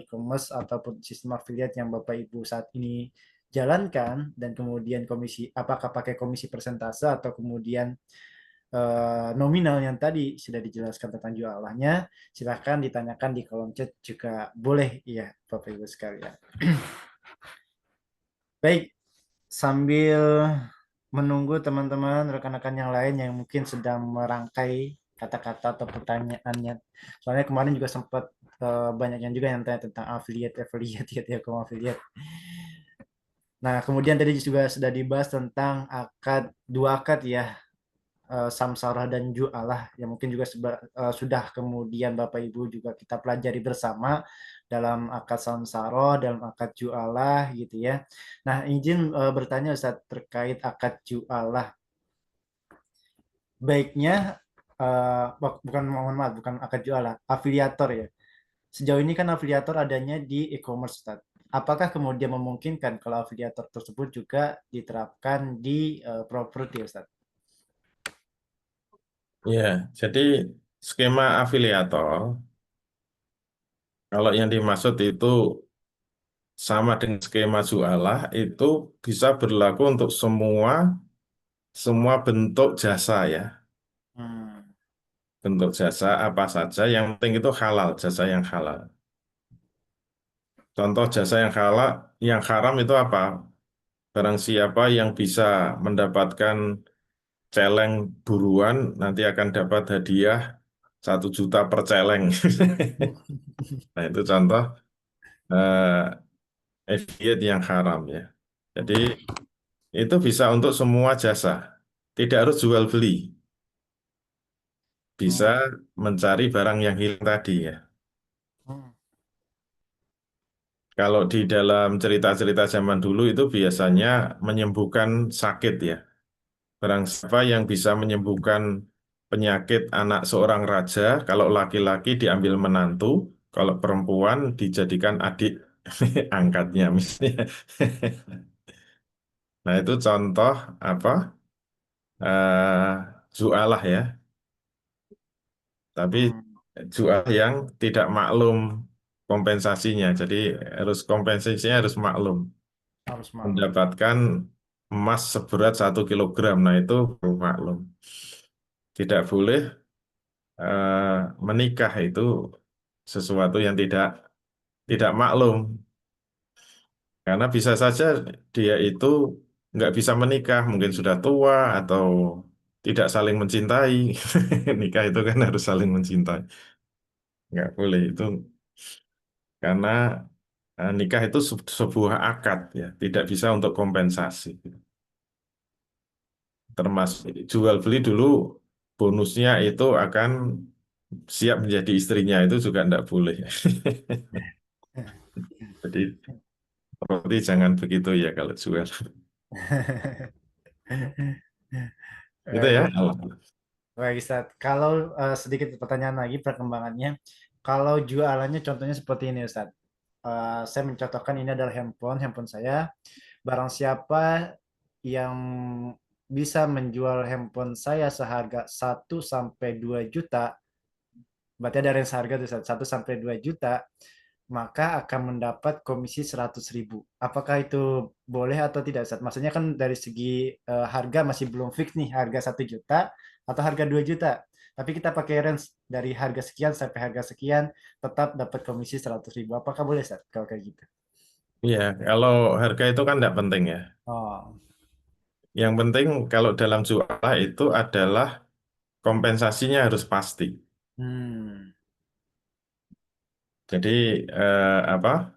e-commerce ataupun sistem affiliate yang Bapak Ibu saat ini jalankan dan kemudian komisi apakah pakai komisi persentase atau kemudian nominal yang tadi sudah dijelaskan tentang jualannya, silahkan ditanyakan di kolom chat juga boleh ya Bapak Ibu sekalian. Baik, sambil menunggu teman-teman rekan-rekan yang lain yang mungkin sedang merangkai kata-kata atau pertanyaannya. Soalnya kemarin juga sempat banyak yang juga yang tanya tentang affiliate ya, affiliate. Nah, kemudian tadi juga sudah dibahas tentang dua akad ya, samsara dan ju'alah yang mungkin juga sudah kemudian Bapak Ibu juga kita pelajari bersama dalam akad samsara, dalam akad ju'alah gitu ya. Nah, izin bertanya Ustaz terkait akad ju'alah. Baiknya bukan, mohon maaf, bukan akad ju'alah, afiliator ya. Sejauh ini kan afiliator adanya di e-commerce Ustaz. Apakah kemudian memungkinkan kalau afiliator tersebut juga diterapkan di properti Ustaz? Ya, jadi skema afiliator, kalau yang dimaksud itu sama dengan skema jualah, itu bisa berlaku untuk semua semua bentuk jasa ya. Hmm. Bentuk jasa apa saja, yang penting itu halal, jasa yang halal. Contoh jasa yang halal, yang haram itu apa? Barang siapa yang bisa mendapatkan celeng buruan, nanti akan dapat hadiah 1 juta per celeng. Nah, itu contoh affiliate yang haram ya. Jadi itu bisa untuk semua jasa. Tidak harus jual beli. Bisa Hmm. mencari barang yang hilang tadi ya. Hmm. Kalau di dalam cerita-cerita zaman dulu itu biasanya menyembuhkan sakit ya. Barang siapa yang bisa menyembuhkan penyakit anak seorang raja, kalau laki-laki diambil menantu, kalau perempuan dijadikan adik angkatnya misalnya. Nah, itu contoh apa? Zualah ya. Tapi Hmm. jual yang tidak maklum kompensasinya. Jadi harus kompensasinya harus maklum. Harus maklum. Mendapatkan emas seberat 1 kilogram. Nah itu baru maklum. Tidak boleh menikah itu sesuatu yang tidak tidak maklum. Karena bisa saja dia itu nggak bisa menikah, mungkin sudah tua atau tidak saling mencintai. Nikah itu kan harus saling mencintai. Nggak boleh itu karena nikah itu sebuah akad ya, tidak bisa untuk kompensasi. Termasuk jual beli dulu bonusnya itu akan siap menjadi istrinya itu juga tidak boleh. Jadi berarti jangan begitu ya kalau jual. Itu ya. Baik, baik, Ustaz. Kalau sedikit pertanyaan lagi perkembangannya, kalau jualannya contohnya seperti ini, Ustaz. Saya mencontohkan ini adalah handphone saya. Barang siapa yang bisa menjual handphone saya seharga 1 sampai 2 juta, berarti ada range harga tuh, 1 sampai 2 juta, maka akan mendapat komisi 100.000. Apakah itu boleh atau tidak, Ustaz? Maksudnya kan dari segi harga masih belum fix nih, harga 1 juta atau harga 2 juta. Tapi kita pakai range dari harga sekian sampai harga sekian, tetap dapat komisi 100.000. Apakah boleh, Ustaz, kalau kayak gitu? Iya, kalau harga itu kan tidak penting ya. Oh. Yang penting kalau dalam jualan itu adalah kompensasinya harus pasti. Hmm. Jadi apa?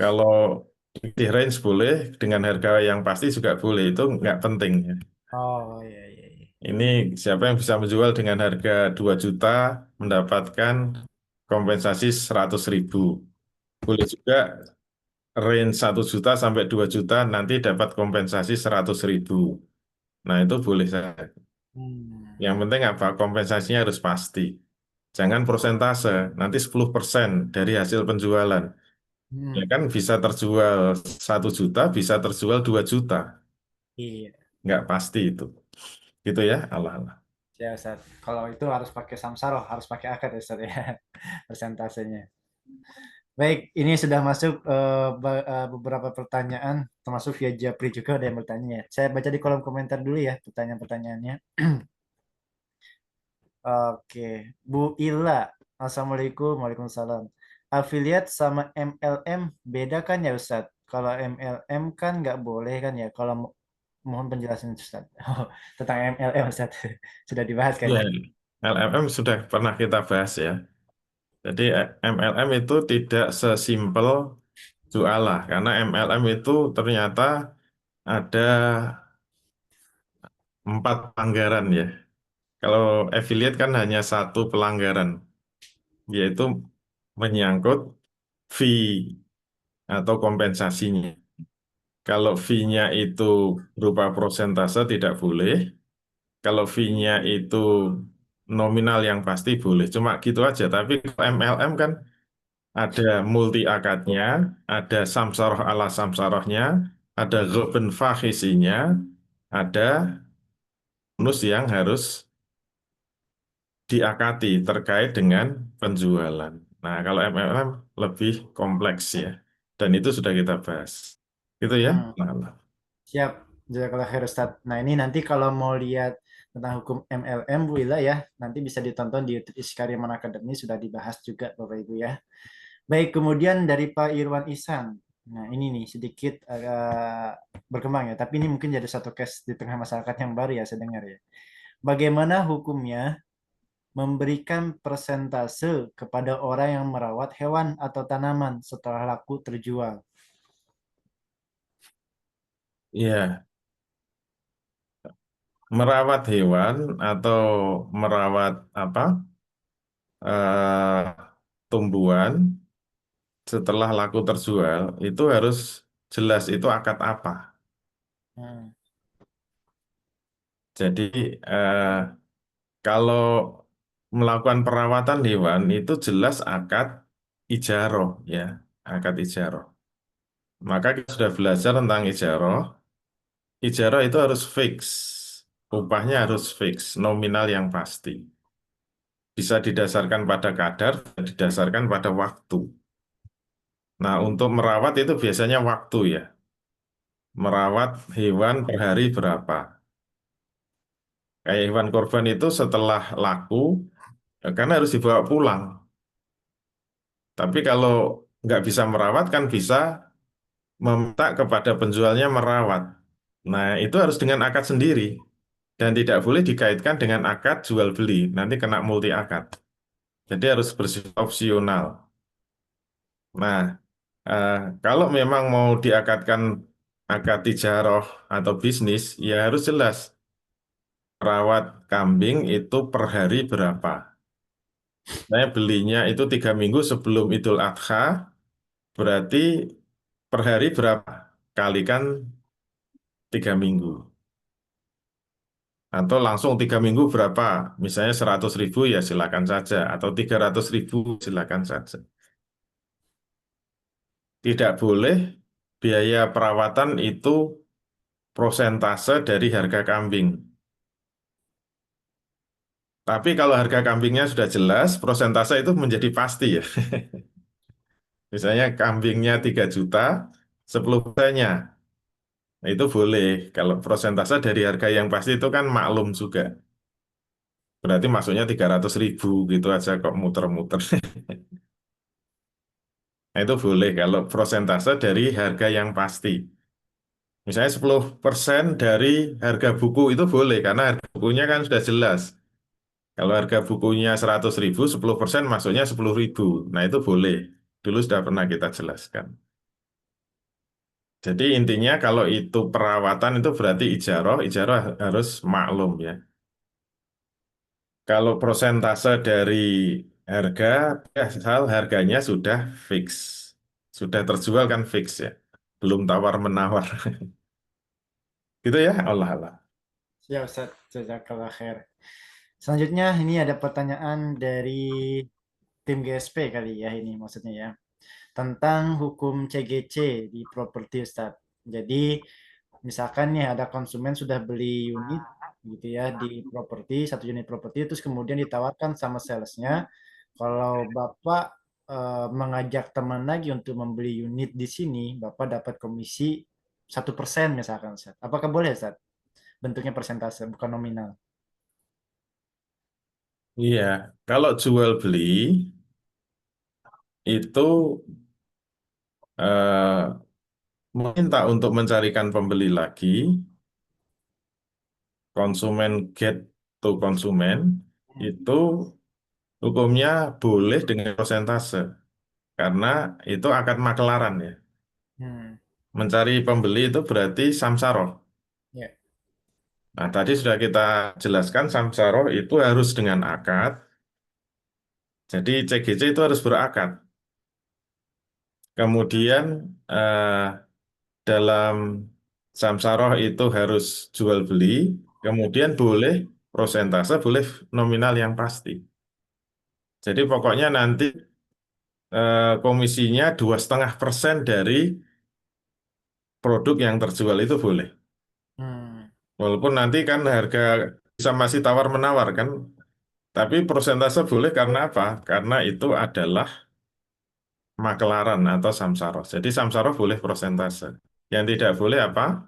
Kalau di range boleh, dengan harga yang pasti juga boleh. Itu nggak penting ya. Oh, iya, iya, iya. Ini siapa yang bisa menjual dengan harga 2 juta mendapatkan kompensasi 100.000. Boleh juga range 1 juta sampai 2 juta nanti dapat kompensasi 100.000. Nah itu boleh saja. Hmm. Yang penting apa? Kompensasinya harus pasti. Jangan persentase, nanti 10% dari hasil penjualan. Ya Hmm. kan bisa terjual 1 juta, bisa terjual 2 juta. Iya. Nggak pasti itu. Gitu ya, Allah Allah. Ya, Ustaz. Kalau itu harus pakai samsaro, harus pakai akad, ya, Ustaz, ya. Persentasenya. Baik, ini sudah masuk beberapa pertanyaan, termasuk via Japri juga ada yang bertanya ya. Saya baca di kolom komentar dulu ya pertanyaan-pertanyaannya. Oke, Bu Ila. Assalamualaikum, Waalaikumsalam. Afiliat sama MLM beda kan ya, Ustaz? Kalau MLM kan nggak boleh kan ya? Kalau mohon penjelasan, Ustaz. Oh, tentang MLM, Ustaz. Sudah dibahas Ya, kayaknya. LMM sudah pernah kita bahas ya. Jadi MLM itu tidak sesimpel jualah, karena MLM itu ternyata ada 4 pelanggaran ya. Kalau affiliate kan hanya satu pelanggaran, yaitu menyangkut fee atau kompensasinya. Kalau fee-nya itu berupa prosentase tidak boleh. Kalau fee-nya itu nominal yang pasti boleh. Cuma gitu aja. Tapi kalau MLM kan ada multi akadnya, ada samsaroh ala samsarohnya, ada ghaben fakhisinya, ada bonus yang harus diakati terkait dengan penjualan. Nah, kalau MLM lebih kompleks ya. Dan itu sudah kita bahas. Gitu ya. Hmm, Nah, nah. siap. Jazakallah khair Ustaz. Nah ini nanti kalau mau lihat tentang hukum MLM Bu Ila ya, nanti bisa ditonton di YouTube Iskariman Academy, sudah dibahas juga Bapak Ibu ya. Baik, kemudian dari Pak Irwan Ihsan. Nah ini nih sedikit agak berkembang ya, tapi ini mungkin jadi satu case di tengah masyarakat yang baru ya saya dengar ya. Bagaimana hukumnya memberikan persentase kepada orang yang merawat hewan atau tanaman setelah laku terjual? Iya, merawat hewan atau merawat apa eh, tumbuhan setelah laku terjual itu harus jelas itu akad apa. Hmm. Jadi eh, kalau melakukan perawatan hewan itu jelas akad ijaroh ya, akad ijaroh. Maka kita sudah belajar tentang ijaroh. Ijarah itu harus fix, upahnya harus fix, nominal yang pasti. Bisa didasarkan pada kadar, didasarkan pada waktu. Nah, untuk merawat itu biasanya waktu ya. Merawat hewan per hari berapa? Kayak hewan korban itu setelah laku, ya karena harus dibawa pulang. Tapi kalau nggak bisa merawat kan bisa meminta kepada penjualnya merawat. Nah, itu harus dengan akad sendiri. Dan tidak boleh dikaitkan dengan akad jual beli. Nanti kena multi akad. Jadi harus bersifat opsional. Nah, eh, kalau memang mau diakadkan akad tijaroh atau bisnis, ya harus jelas. Perawat kambing itu per hari berapa. Saya belinya itu 3 minggu sebelum Idul Adha, berarti per hari berapa? Kalikan 3 minggu. Atau langsung 3 minggu berapa? Misalnya 100.000 ya silakan saja. Atau 300.000 silakan saja. Tidak boleh biaya perawatan itu prosentase dari harga kambing. Tapi kalau harga kambingnya sudah jelas, prosentase itu menjadi pasti ya. Misalnya kambingnya 3 juta, 10%-nya. Nah, itu boleh. Kalau prosentase dari harga yang pasti itu kan maklum juga. Berarti masuknya 300.000 gitu aja kok muter-muter. Nah, itu boleh kalau prosentase dari harga yang pasti. Misalnya 10% dari harga buku itu boleh, karena harga bukunya kan sudah jelas. Kalau harga bukunya 100.000, 10% masuknya 10.000. Nah, itu boleh. Dulu sudah pernah kita jelaskan. Jadi intinya kalau itu perawatan itu berarti ijaroh, ijaroh harus maklum ya. Kalau prosentase dari harga, ya asal harganya sudah fix. Sudah terjual kan fix ya. Belum tawar-menawar. Gitu ya, Allah Allah. Siap Ustaz, jazakallah khair. Selanjutnya ini ada pertanyaan dari tim GSP kali ya ini maksudnya ya. Tentang hukum CGC di properti Ustaz. Jadi misalkan nih ada konsumen sudah beli unit gitu ya di properti, satu unit properti, terus kemudian ditawarkan sama salesnya kalau Bapak mengajak teman lagi untuk membeli unit di sini, Bapak dapat komisi 1% misalkan Ustaz. Apakah boleh Ustaz? Bentuknya persentase bukan nominal. Iya, kalau jual beli itu meminta untuk mencarikan pembeli lagi, konsumen get to konsumen, itu hukumnya boleh dengan persentase, karena itu akad makelaran ya. Hmm, Mencari pembeli itu berarti samsaroh. ya. Nah, tadi sudah kita jelaskan samsaroh itu harus dengan akad, jadi CGC itu harus berakad. Kemudian eh, dalam samsaroh itu harus jual beli, kemudian boleh prosentase, boleh nominal yang pasti. Jadi pokoknya nanti komisinya 2,5% dari produk yang terjual itu boleh. Hmm, Walaupun nanti kan harga bisa masih tawar-menawar kan, tapi persentase boleh karena apa? Karena itu adalah makelaran atau samsaroh. Jadi samsaroh boleh persentase. Yang tidak boleh apa?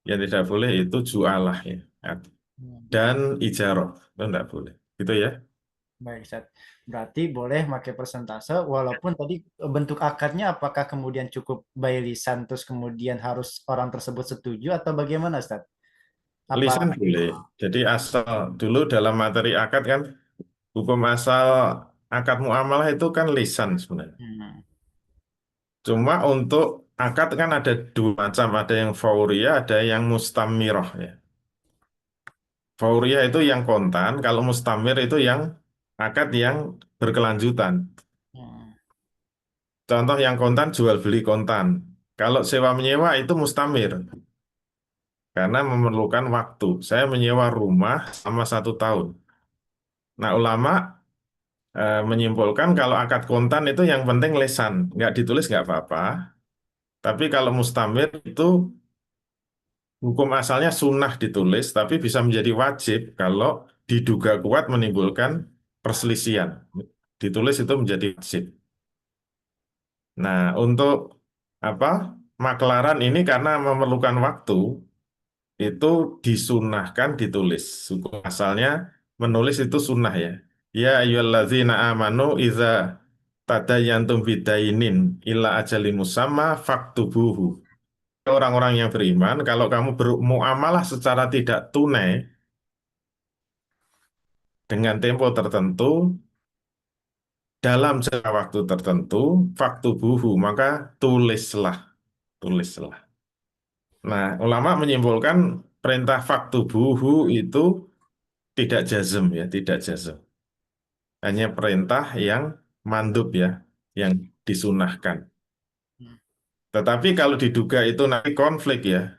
Yang tidak boleh itu jualah ya. Hmm. Dan ijarah. Itu tidak boleh. Gitu ya. Baik, Ustaz. Berarti boleh pakai persentase walaupun tadi bentuk akadnya apakah kemudian cukup by lisan terus kemudian harus orang tersebut setuju atau bagaimana, Ustaz? Apa Lisan boleh. Jadi asal dulu dalam materi akad kan, hukum asal akad muamalah itu kan lisan sebenarnya. hmm, Cuma untuk akad kan ada dua macam, ada yang fauriyah, ada yang mustamirah ya. Fauriyah itu yang kontan, kalau mustamir itu yang akad yang berkelanjutan. hmm, Contoh yang kontan jual beli kontan. Kalau sewa menyewa itu mustamir karena memerlukan waktu. Saya menyewa rumah selama 1 tahun. Nah, ulama menyimpulkan kalau akad kontan itu yang penting lesan, nggak ditulis nggak apa-apa. Tapi kalau mustamir itu hukum asalnya sunnah ditulis, tapi bisa menjadi wajib kalau diduga kuat menimbulkan perselisihan. Ditulis itu menjadi wajib. Nah, untuk apa? Maklaran ini karena memerlukan waktu, itu disunahkan ditulis. Hukum asalnya menulis itu sunnah ya. Ya ayyuhalladzina amanu idza tadayantum bidainin ila ajali musamma faktubuhu. Orang-orang yang beriman, kalau kamu bermuamalah secara tidak tunai dengan tempo tertentu, dalam jangka waktu tertentu, faktubuhu, maka tulislah, tulislah. Nah, ulama menyimpulkan perintah faktubuhu itu tidak jazm ya, tidak jazm. Hanya perintah yang mandub ya, yang disunahkan. hmm, Tetapi kalau diduga itu nanti konflik ya,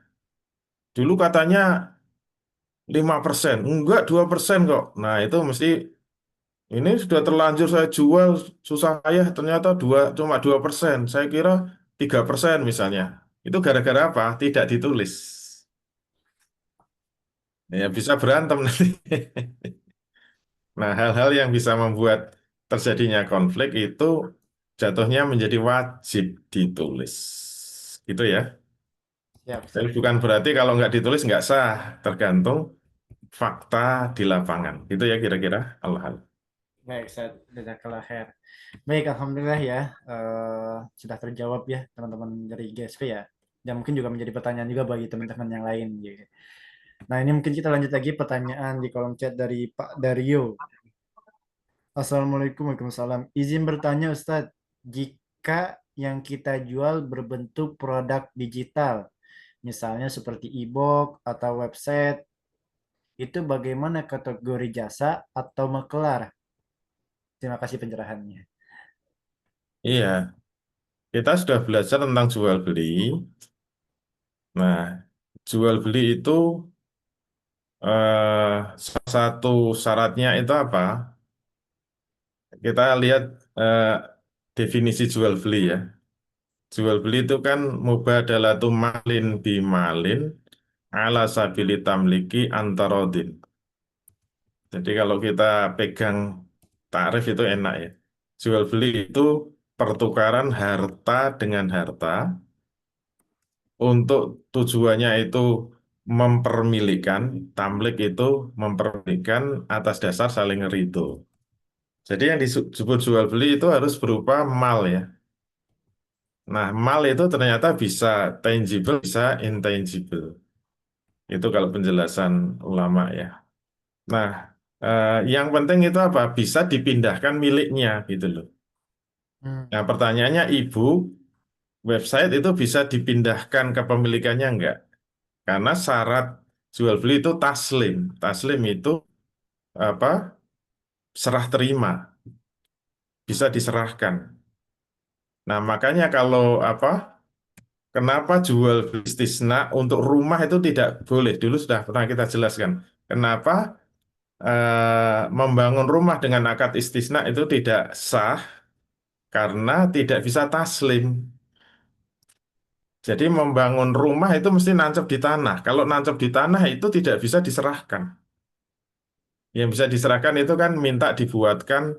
dulu katanya 5%, enggak 2% kok. Nah itu mesti ini sudah terlanjur saya jual susah payah ternyata cuma 2%. Saya kira 3% misalnya. Itu gara-gara apa? Tidak ditulis. Ya bisa berantem nanti. Nah hal-hal yang bisa membuat terjadinya konflik itu jatuhnya menjadi wajib ditulis. Gitu ya. siap, Tapi Ustaz. bukan berarti kalau nggak ditulis nggak sah, tergantung fakta di lapangan. Itu ya kira-kira Allah. Baik, Ustaz. Jazakallah khair. Baik, alhamdulillah ya. Sudah terjawab ya teman-teman dari GSP ya. Dan mungkin juga menjadi pertanyaan juga bagi teman-teman yang lain gitu. Nah, ini mungkin kita lanjut lagi pertanyaan di kolom chat dari Pak Dario. Assalamualaikum Waalaikumsalam. Izin bertanya Ustadz, jika yang kita jual berbentuk produk digital, misalnya seperti e-book atau website, itu bagaimana kategori jasa atau maklar? Terima kasih pencerahannya. Iya, kita sudah belajar tentang jual beli. Nah, jual beli itu salah satu syaratnya itu apa? Kita lihat eh, definisi jual beli ya. Jual beli itu kan mubadalatu malin bimalin ala sabili tamliki antarodin. Jadi kalau kita pegang tarif itu enak ya. Jual beli itu pertukaran harta dengan harta untuk tujuannya itu mempermilikan, tamlik itu mempermilikan atas dasar saling ridho. Jadi yang disebut jual beli itu harus berupa mal ya. Nah, mal itu ternyata bisa tangible, bisa intangible. Itu kalau penjelasan ulama ya. Nah, yang penting itu apa? Bisa dipindahkan miliknya gitu loh. Hmm, Nah, pertanyaannya ibu, website itu bisa dipindahkan kepemilikannya enggak? Karena syarat jual beli itu taslim. Taslim itu apa? Serah terima, bisa diserahkan. Nah, makanya kalau apa? Kenapa jual beli istisna untuk rumah itu tidak boleh? Dulu sudah pernah kita jelaskan. Kenapa membangun rumah dengan akad istisna itu tidak sah karena tidak bisa taslim. Jadi membangun rumah itu mesti nancep di tanah. Kalau nancep di tanah itu tidak bisa diserahkan. Yang bisa diserahkan itu kan minta dibuatkan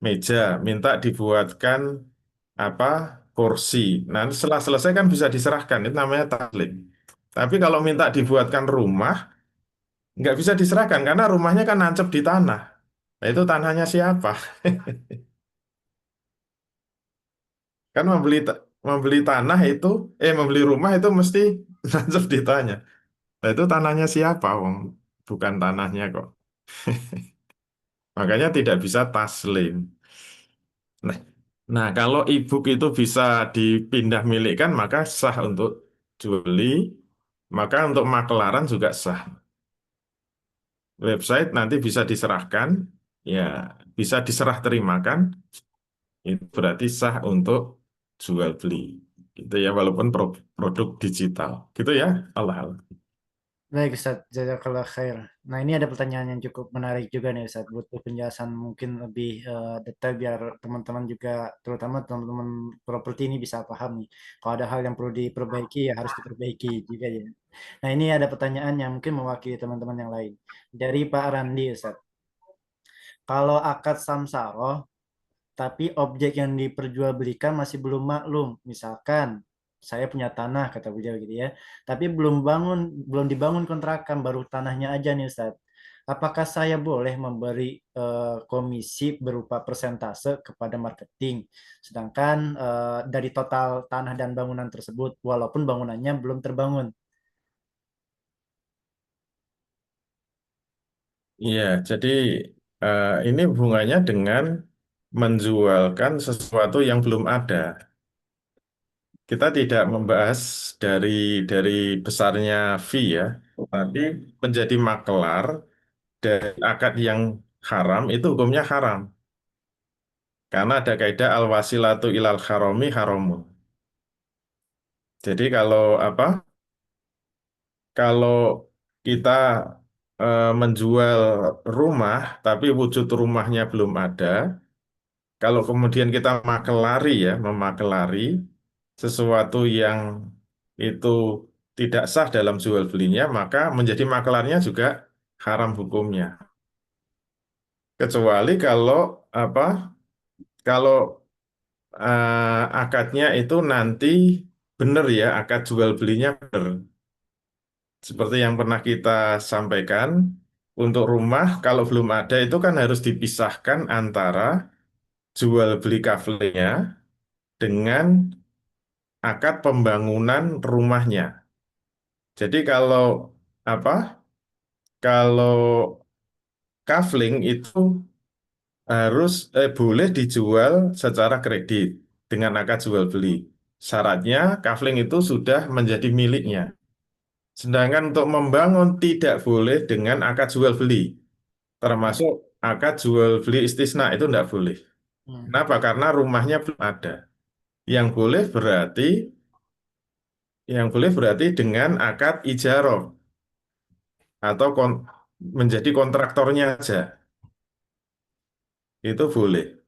meja, minta dibuatkan apa kursi. Nah, setelah selesai kan bisa diserahkan. Itu namanya taslim. Tapi kalau minta dibuatkan rumah, nggak bisa diserahkan karena rumahnya kan nancep di tanah. Nah, itu tanahnya siapa? Kan membeli tanah itu, membeli rumah itu mesti nancep di tanah. Nah, itu tanahnya siapa, Wong? Bukan tanahnya kok. Makanya tidak bisa taslim. Nah, nah, kalau e-book itu bisa dipindah milikkan, maka sah untuk jual beli, maka untuk makelaran juga sah. Website nanti bisa diserahkan, ya bisa diserah terimakan, itu berarti sah untuk jual beli. Gitu ya, walaupun produk digital. Gitu ya, Allah. Baik Ustaz, jazakallah khair. Nah ini ada pertanyaan yang cukup menarik juga nih Ustaz. Butuh penjelasan mungkin lebih detail biar teman-teman juga, terutama teman-teman properti ini bisa paham nih. Kalau ada hal yang perlu diperbaiki ya harus diperbaiki juga ya. Nah ini ada pertanyaan yang mungkin mewakili teman-teman yang lain. Dari Pak Randi Ustaz. Kalau akad samsaroh tapi objek yang diperjualbelikan masih belum maklum. Misalkan saya punya tanah kata beliau gitu ya, tapi belum dibangun kontrakan, baru tanahnya aja nih Ustaz. Apakah saya boleh memberi komisi berupa persentase kepada marketing, sedangkan dari total tanah dan bangunan tersebut, walaupun bangunannya belum terbangun? Iya, jadi ini hubungannya dengan menjualkan sesuatu yang belum ada. Kita tidak membahas dari dari besarnya fee ya, tapi menjadi makelar dari akad yang haram itu hukumnya haram. Karena ada kaidah al-wasilatu ilal harami haramun. Jadi kalau apa? Kalau kita menjual rumah tapi wujud rumahnya belum ada, kalau kemudian kita makelari ya, memakelari sesuatu yang itu tidak sah dalam jual belinya, maka menjadi makelarnya juga haram hukumnya. Kecuali kalau apa? Kalau akadnya itu nanti benar ya, akad jual belinya benar. Seperti yang pernah kita sampaikan, untuk rumah kalau belum ada itu kan harus dipisahkan antara jual beli kaflenya dengan akad pembangunan rumahnya. Jadi kalau apa? Kalau kafling itu boleh dijual secara kredit dengan akad jual beli. Syaratnya kafling itu sudah menjadi miliknya. Sedangkan untuk membangun tidak boleh dengan akad jual beli. Termasuk akad jual beli istisna itu tidak boleh. Hmm, Kenapa? Karena rumahnya belum ada. Yang boleh berarti dengan akad ijarah atau menjadi kontraktornya aja. Itu boleh.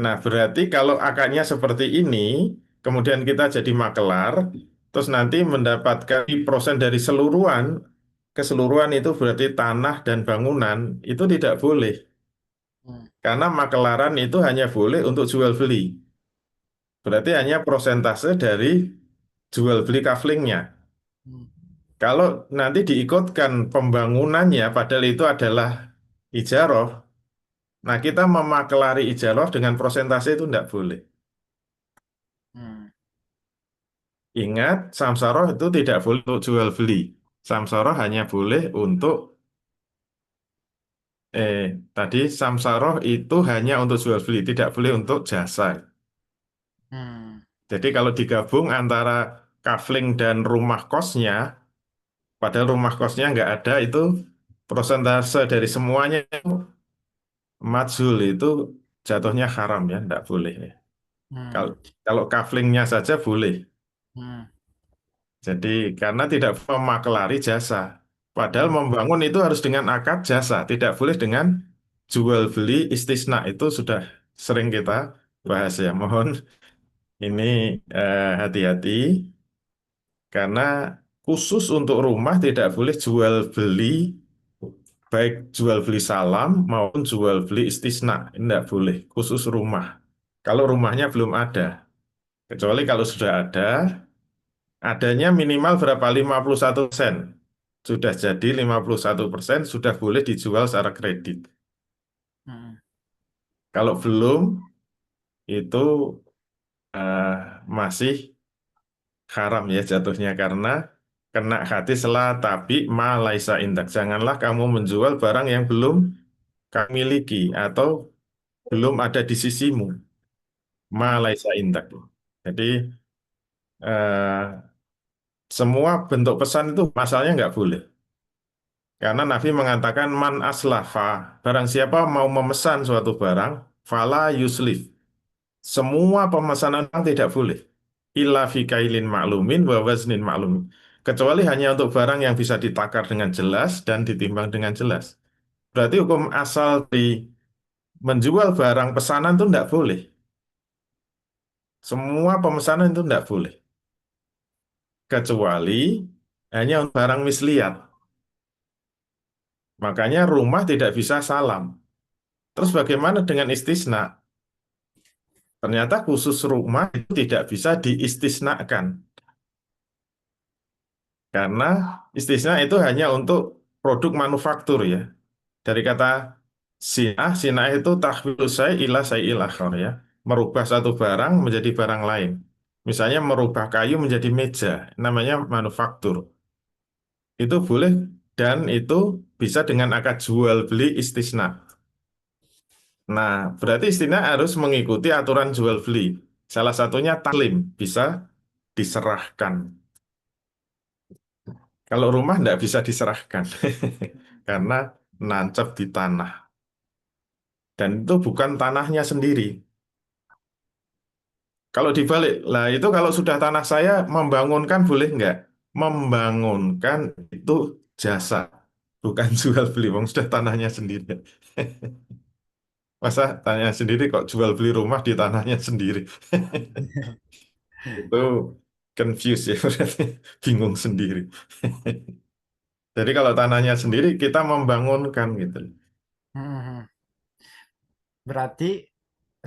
Nah, berarti kalau akadnya seperti ini, kemudian kita jadi makelar, terus nanti mendapatkan persen dari keseluruhan itu berarti tanah dan bangunan, itu tidak boleh. hmm, Karena makelaran itu hanya boleh untuk jual beli. Berarti hanya prosentase dari jual beli kaflingnya. hmm, Kalau nanti diikutkan pembangunannya, padahal itu adalah ijaroh, nah kita memakelari ijaroh dengan prosentase itu tidak boleh. hmm, Ingat, samsaroh itu tidak boleh untuk jual beli. Samsaroh hanya boleh untuk, eh, tadi samsaroh itu hanya untuk jual beli, tidak boleh untuk jasa. hmm, Jadi kalau digabung antara kafling dan rumah kosnya, padahal rumah kosnya nggak ada, itu prosentase dari semuanya itu majhul itu jatuhnya haram ya, nggak boleh ya. Kalau hmm, kalau kaflingnya saja boleh. hmm, Jadi karena tidak memakelari jasa. Padahal hmm, membangun itu harus dengan akad jasa, tidak boleh dengan jual beli istisna. Itu sudah sering kita bahas ya. Mohon ini hati-hati karena khusus untuk rumah tidak boleh jual beli, baik jual beli salam maupun jual beli istisna. Ini tidak boleh, khusus rumah. Kalau rumahnya belum ada, kecuali kalau sudah ada, Adanya minimal berapa? 51%. Sudah jadi 51% sudah boleh dijual secara kredit. Mm-mm. Kalau belum, itu masih haram ya jatuhnya karena kena hadis la tapi ma laisa indak. Janganlah kamu menjual barang yang belum kamu miliki atau belum ada di sisimu. Ma Mm-mm. laisa indak. Jadi eh, semua bentuk pesan itu masalahnya nggak boleh. Karena Nabi mengatakan man aslafa, barang siapa mau memesan suatu barang, fala yuslif. Semua pemesanan orang tidak boleh. Illa fi kailin maklumin wa waznin maklumin. Kecuali hanya untuk barang yang bisa ditakar dengan jelas dan ditimbang dengan jelas. Berarti hukum asal di menjual barang pesanan itu tidak boleh. Semua pemesanan itu tidak boleh. Kecuali hanya untuk barang misliat. Makanya rumah tidak bisa salam. Terus bagaimana dengan istisna? Ternyata khusus rumah itu tidak bisa diistisnakan. Karena istisna itu hanya untuk produk manufaktur ya. Dari kata sinah itu tahwil saya ilah saya ilakhor ya. Merubah satu barang menjadi barang lain. Misalnya merubah kayu menjadi meja, namanya manufaktur. Itu boleh dan itu bisa dengan akad jual beli istisna. Nah, berarti istisna harus mengikuti aturan jual beli. Salah satunya taklim, bisa diserahkan. Kalau rumah tidak bisa diserahkan karena nancap di tanah dan itu bukan tanahnya sendiri. Kalau dibalik, lah itu kalau sudah tanah saya membangunkan boleh nggak? Membangunkan itu jasa, bukan jual beli. Wong sudah tanahnya sendiri. Masa tanahnya sendiri kok jual beli rumah di tanahnya sendiri? Itu confuse ya berarti bingung sendiri. Jadi kalau tanahnya sendiri kita membangunkan gitu. Mm-mm. Berarti,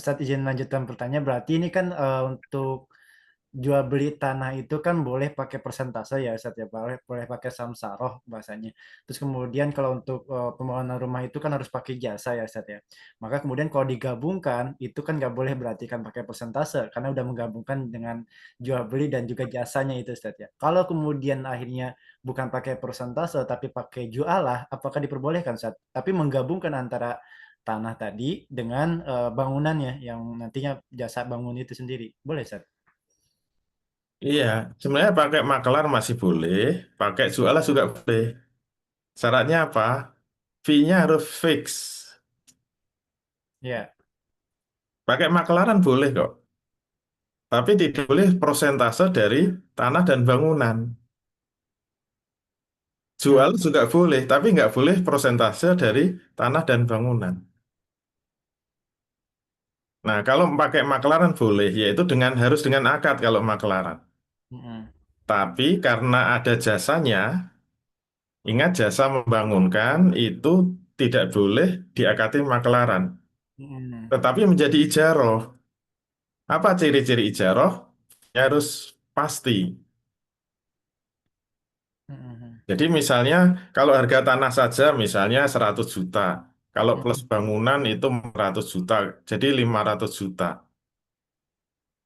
saat izin lanjutkan pertanyaan, berarti ini kan untuk jual beli tanah itu kan boleh pakai persentase ya Ustaz ya, boleh boleh pakai samsaroh bahasanya. Terus kemudian kalau untuk pembangunan rumah itu kan harus pakai jasa ya Ustaz ya. Maka kemudian kalau digabungkan itu kan nggak boleh berarti kan pakai persentase karena udah menggabungkan dengan jual beli dan juga jasanya itu Ustaz ya. Kalau kemudian akhirnya bukan pakai persentase tapi pakai jualah, apakah diperbolehkan Ustaz? Tapi menggabungkan antara tanah tadi dengan bangunannya yang nantinya jasa bangun itu sendiri. Boleh Ustaz? Iya, sebenarnya pakai makelar masih boleh, pakai jualan juga boleh. Syaratnya apa? Fee-nya harus fix. Ya. Pakai makelaran boleh kok, tapi tidak boleh prosentase dari tanah dan bangunan. Jual Hmm. juga boleh, tapi nggak boleh prosentase dari tanah dan bangunan. Nah, kalau pakai makelaran boleh, yaitu dengan harus dengan akad kalau makelaran. Mm-mm. Tapi karena ada jasanya, ingat jasa membangunkan itu tidak boleh diakati makelaran, Mm-mm. tetapi menjadi ijaroh. Apa ciri-ciri ijaroh? Harus pasti. Mm-mm. Jadi misalnya kalau harga tanah saja misalnya 100 juta. Kalau plus Mm-mm. bangunan itu 100 juta. Jadi 500 juta.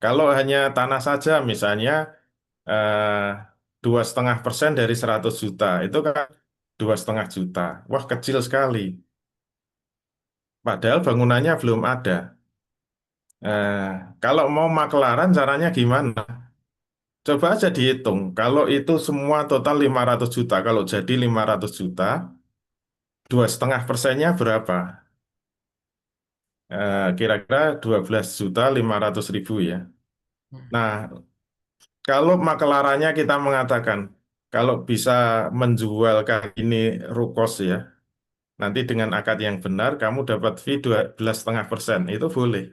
Kalau hanya tanah saja misalnya 2,5% dari 100 juta. Itu kan 2,5 juta. Wah kecil sekali. Padahal bangunannya belum ada. Eh, Kalau mau makelaran caranya gimana? Coba aja dihitung. Kalau itu semua total 500 juta. Kalau jadi 500 juta, 2,5%-nya berapa? Kira-kira 12.500.000 ya. Mm-mm. Nah, kalau makelarannya kita mengatakan kalau bisa menjualkan ini rukos ya, nanti dengan akad yang benar kamu dapat fee 12,5%. Itu boleh.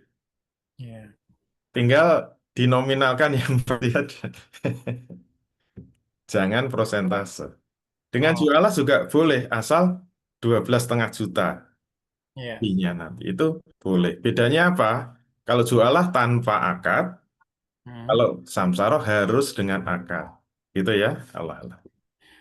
Yeah. Tinggal dinominalkan yang berarti aja. Jangan prosentase. Dengan Oh, jualan juga boleh asal 12,5 juta iya. fee-nya nanti. Itu boleh. Bedanya apa? Kalau jualah tanpa akad, Mm. kalau samsaro harus dengan akad. Gitu ya. Allah Allah.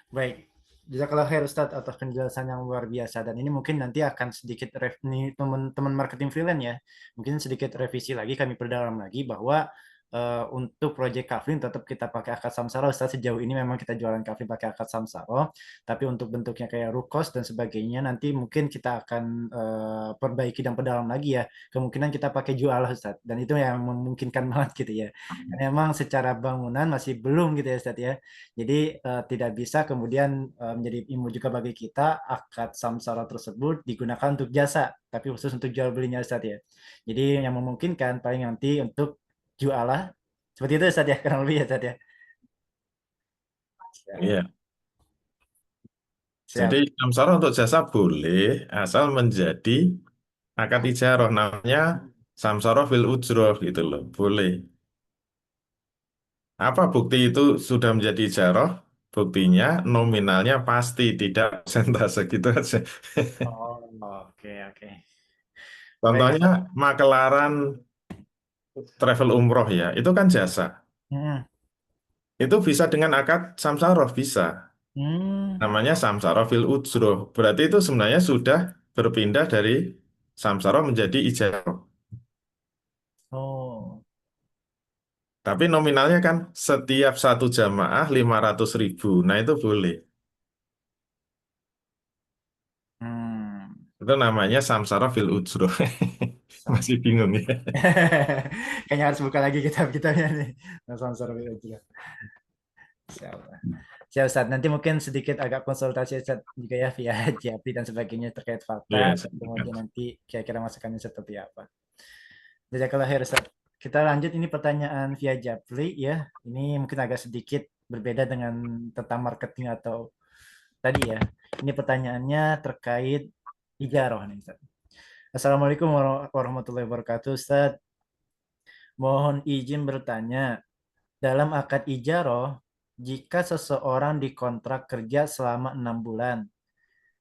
Baik, jazakallah khair Ustadz atas penjelasan yang luar biasa. Dan ini mungkin nanti akan sedikit nih teman-teman marketing freelance ya, mungkin sedikit revisi lagi kami perdalam lagi bahwa untuk proyek kafling tetap kita pakai akad samsara Ustadz. Sejauh ini memang kita jualan kafling pakai akad samsara, tapi untuk bentuknya kayak rukos dan sebagainya nanti mungkin kita akan perbaiki dan perdalam lagi ya. Kemungkinan kita pakai jualah Ustadz, dan itu yang memungkinkan banget gitu ya. Karena memang secara bangunan masih belum gitu ya Ustadz ya. Jadi tidak bisa kemudian menjadi ilmu juga bagi kita akad samsara tersebut digunakan untuk jasa, tapi khusus untuk jual belinya Ustaz ya. Jadi yang memungkinkan paling nanti untuk jualah seperti itu Ustaz ya, kurang lebih ya Ustaz ya. Siap. Iya. Jadi Siap. samsara untuk jasa boleh asal menjadi akad ijarah namanya samsara fil ujroh gitu loh. Boleh. Apa bukti itu sudah menjadi ijarah? Buktinya nominalnya pasti tidak persentase gitu aja. Oh, oke oke. Baik. Contohnya makelaran travel umroh ya, itu kan jasa. Hmm. Itu bisa dengan akad samsaroh, bisa. Hmm. Namanya samsaroh fil ujroh. Berarti itu sebenarnya sudah berpindah dari samsaroh menjadi ijarah. Oh. Tapi nominalnya kan setiap satu jamaah 500.000. Nah itu boleh. Hmm. Itu namanya samsaroh fil ujroh. Sam. Masih bingung ya? Kayaknya harus buka lagi kitab-kitabnya nih. Samsara juga. Siap. Siap Ustaz. Nanti mungkin sedikit agak konsultasi Ustaz juga ya via JAPI dan sebagainya terkait fakta. Iya, Kemudian silakan. nanti kira-kira masukannya seperti apa. Jazakallah khair Ustaz. Kita lanjut ini pertanyaan via Japli ya. Ini mungkin agak sedikit berbeda dengan tentang marketing atau tadi ya. Ini pertanyaannya terkait ijarah nih Ustaz. Assalamualaikum warahmatullahi wabarakatuh Ustaz. Mohon izin bertanya, dalam akad ijarah, jika seseorang dikontrak kerja selama 6 bulan,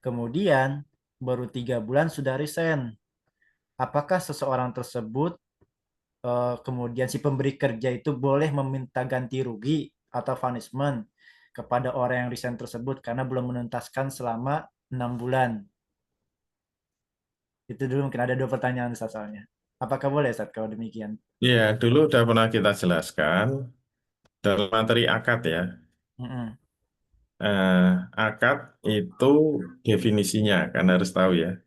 kemudian baru 3 bulan sudah resign, apakah seseorang tersebut kemudian si pemberi kerja itu boleh meminta ganti rugi atau punishment kepada orang yang resign tersebut karena belum menuntaskan selama 6 bulan? Itu dulu mungkin ada dua pertanyaan Ustaz soalnya. Apakah boleh Ustaz kalau demikian? Iya, dulu udah pernah kita jelaskan dalam materi akad ya. Mm-mm. Eh, akad itu definisinya kan harus tahu ya.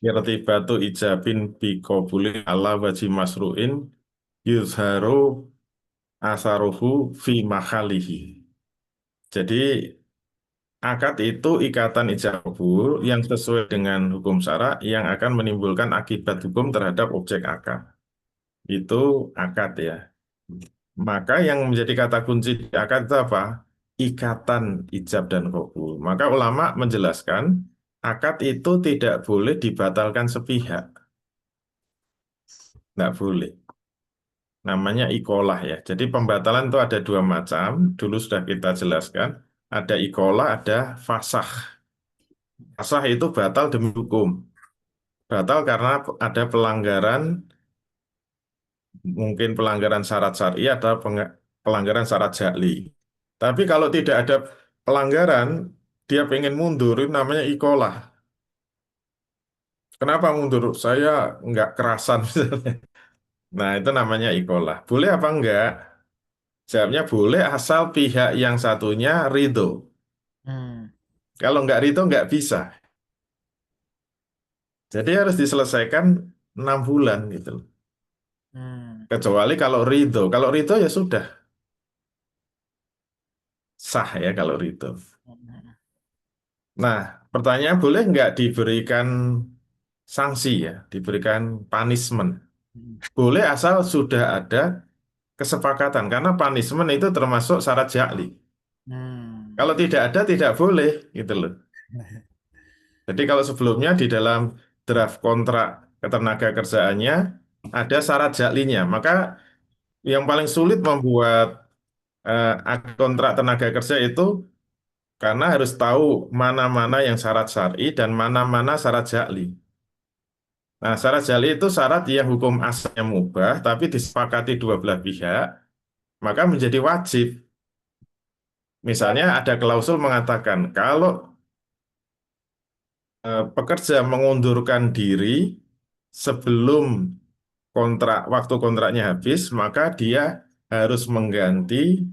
Irtibatu ijabin bi qabuli ala wajib masruin yuzharu asaruhu fi makhalihi. Jadi akad itu ikatan ijab kabul yang sesuai dengan hukum syara yang akan menimbulkan akibat hukum terhadap objek akad. Itu akad ya. Maka yang menjadi kata kunci di akad itu apa? Ikatan ijab dan kabul. Maka ulama menjelaskan akad itu tidak boleh dibatalkan sepihak. Nggak boleh. Namanya ikolah ya. Jadi pembatalan itu ada dua macam. Dulu sudah kita jelaskan. Ada ikolah, ada fasah. Fasah itu batal demi hukum. Batal karena ada pelanggaran, mungkin pelanggaran syarat syar'i, ada pelanggaran syarat jali. Tapi kalau tidak ada pelanggaran, dia pengen mundur, itu namanya ikolah. Kenapa mundur? Saya nggak kerasan misalnya. Nah, itu namanya ikolah. Boleh apa enggak? Jawabnya boleh asal pihak yang satunya ridho. Hmm. Kalau nggak ridho nggak bisa. Jadi harus diselesaikan 6 bulan gitu loh. Hmm. Kecuali kalau ridho. Kalau ridho ya sudah sah ya kalau ridho. Hmm. Nah, pertanyaan boleh nggak diberikan sanksi ya, diberikan punishment? Hmm. Boleh asal sudah ada kesepakatan. Karena punishment itu termasuk syarat ja'li. Hmm. Kalau tidak ada, tidak boleh gitu loh. Jadi kalau sebelumnya di dalam draft kontrak ketenaga kerjaannya ada syarat jaklinya, maka yang paling sulit membuat kontrak tenaga kerja itu karena harus tahu mana-mana yang syarat syar'i dan mana-mana syarat jakli. Nah, syarat jakli itu syarat yang hukum asalnya mubah, tapi disepakati dua belah pihak, maka menjadi wajib. Misalnya ada klausul mengatakan kalau pekerja mengundurkan diri sebelum waktu kontraknya habis, maka dia harus mengganti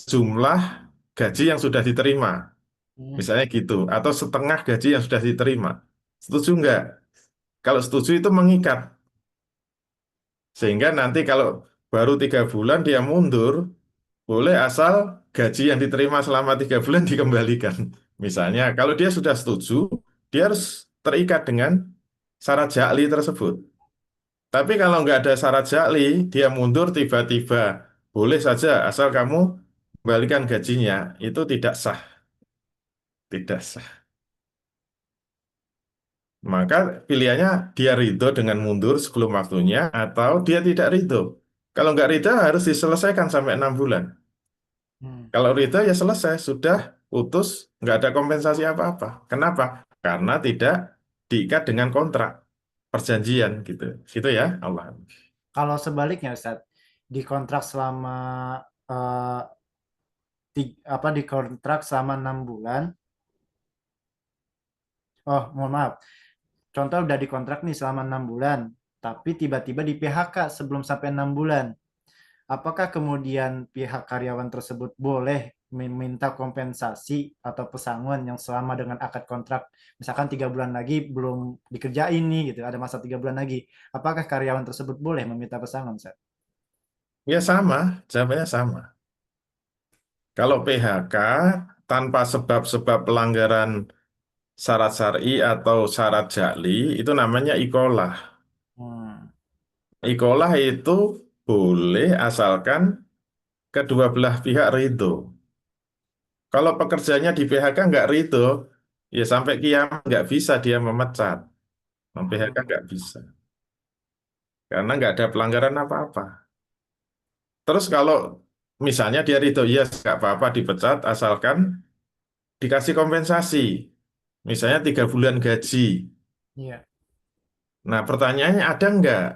jumlah gaji yang sudah diterima. Hmm. Misalnya gitu, atau setengah gaji yang sudah diterima. Setuju nggak? Kalau setuju itu mengikat. Sehingga nanti kalau baru 3 bulan dia mundur, boleh asal gaji yang diterima selama 3 bulan dikembalikan. Misalnya, kalau dia sudah setuju, dia harus terikat dengan syarat ja'li tersebut. Tapi kalau nggak ada syarat ja'li, dia mundur tiba-tiba, boleh saja asal kamu kembalikan gajinya, itu tidak sah. Tidak sah. Maka pilihannya dia ridho dengan mundur sebelum waktunya atau dia tidak ridho. Kalau nggak ridho harus diselesaikan sampai 6 bulan. Hmm. Kalau ridho ya selesai, sudah putus, nggak ada kompensasi apa-apa. Kenapa? Karena tidak diikat dengan kontrak perjanjian gitu. Gitu ya Allah. Kalau sebaliknya Ustaz, dikontrak selama eh, dikontrak selama 6 bulan. Oh, mohon maaf. Contoh udah dikontrak nih selama 6 bulan, tapi tiba-tiba di PHK sebelum sampai 6 bulan. Apakah kemudian pihak karyawan tersebut boleh meminta kompensasi atau pesangon yang selama dengan akad kontrak, misalkan 3 bulan lagi belum dikerjain nih gitu, ada masa 3 bulan lagi. Apakah karyawan tersebut boleh meminta pesangon, Ustaz? Ya sama, jawabannya sama. Kalau PHK tanpa sebab-sebab pelanggaran syarat syar'i atau syarat ja'li itu namanya ikolah. Hmm. Ikolah itu boleh asalkan kedua belah pihak ridho. Kalau pekerjanya di PHK nggak ridho, ya sampai kiamat nggak bisa dia memecat. PHK nggak bisa. Karena nggak ada pelanggaran apa-apa. Terus kalau misalnya dia ridho, ya nggak apa-apa dipecat asalkan dikasih kompensasi. Misalnya 3 bulan gaji. Iya. Nah pertanyaannya ada nggak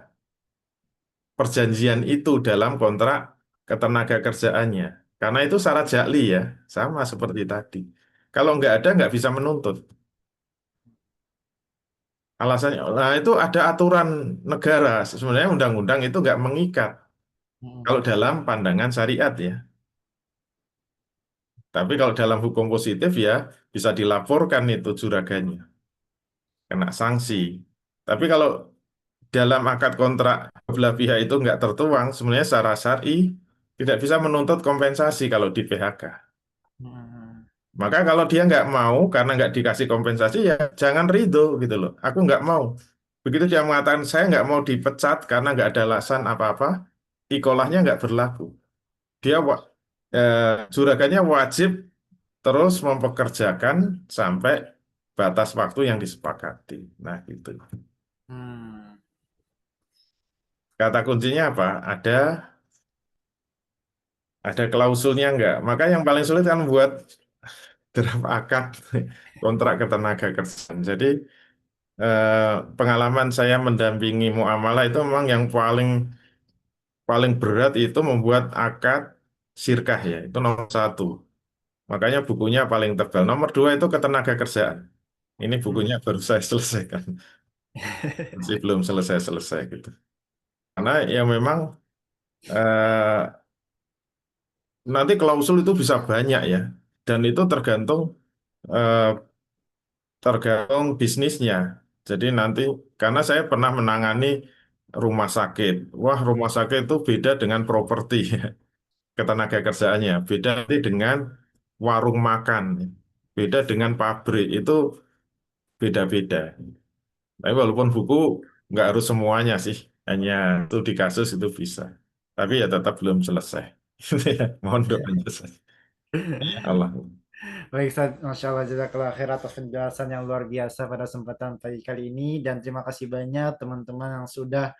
perjanjian itu dalam kontrak ketenaga kerjaannya? Karena itu syarat ja'li ya, sama seperti tadi. Kalau nggak ada, nggak bisa menuntut. Alasannya, nah itu ada aturan negara. Sebenarnya undang-undang itu nggak mengikat. Hmm. Kalau dalam pandangan syariat ya. Tapi kalau dalam hukum positif ya bisa dilaporkan itu juragannya, kena sanksi. Tapi kalau dalam akad kontrak belah pihak itu nggak tertuang, sebenarnya secara syar'i tidak bisa menuntut kompensasi kalau di PHK. Hmm. Maka kalau dia nggak mau karena nggak dikasih kompensasi ya jangan ridho gitu loh. Aku nggak mau. Begitu dia mengatakan saya nggak mau dipecat karena nggak ada alasan apa-apa, ikolahnya nggak berlaku. Dia juragannya wajib terus mempekerjakan sampai batas waktu yang disepakati. Nah, gitu. Hmm. Kata kuncinya apa? Ada klausulnya nggak? Maka yang paling sulit kan buat draft akad kontrak ketenaga kerjaan. Jadi pengalaman saya mendampingi muamalah itu memang yang paling paling berat itu membuat akad sirkah ya. Itu nomor satu. Makanya bukunya paling tebal. Nomor dua itu ketenaga kerjaan. Ini Hmm. bukunya baru saya selesaikan. Masih belum selesai-selesai gitu. Karena ya memang eh, nanti klausul itu bisa banyak ya. Dan itu eh, tergantung bisnisnya. Jadi nanti karena saya pernah menangani rumah sakit. Wah, rumah sakit itu beda dengan properti ketenaga kerjaannya. Beda nanti dengan warung makan. Beda dengan pabrik. Itu beda-beda. Tapi walaupun buku nggak harus semuanya sih. Hanya itu di kasus itu bisa. Tapi ya tetap belum selesai. Mohon doanya saja. Ya Allah. Baik, Ustaz. Masya Allah, jazakallah khair atas penjelasan yang luar biasa pada kesempatan pagi kali ini. Dan terima kasih banyak teman-teman yang sudah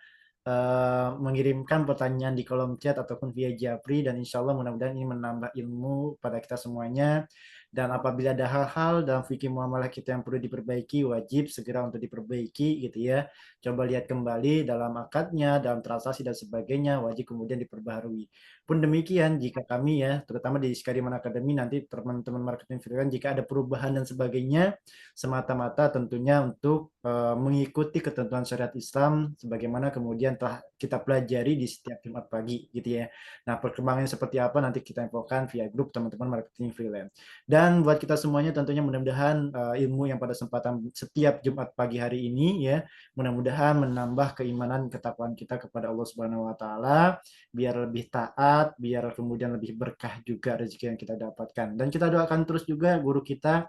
mengirimkan pertanyaan di kolom chat ataupun via Japri. Dan insya Allah mudah-mudahan ini menambah ilmu pada kita semuanya. Dan apabila ada hal-hal dalam fikih muamalah kita yang perlu diperbaiki, wajib segera untuk diperbaiki gitu ya. Coba lihat kembali dalam akadnya, dalam transaksi dan sebagainya, wajib kemudian diperbaharui. Pun demikian jika kami ya, terutama di Skariman Academy nanti teman-teman marketing freelance jika ada perubahan dan sebagainya, semata-mata tentunya untuk mengikuti ketentuan syariat Islam sebagaimana kemudian telah kita pelajari di setiap Jumat pagi gitu ya. Nah, perkembangannya seperti apa nanti kita infokan via grup teman-teman marketing freelance. Dan buat kita semuanya tentunya mudah-mudahan ilmu yang pada kesempatan setiap Jumat pagi hari ini ya, mudah-mudahan menambah keimanan ketakwaan kita kepada Allah Subhanahu wa taala biar lebih taat, biar kemudian lebih berkah juga rezeki yang kita dapatkan. Dan kita doakan terus juga guru kita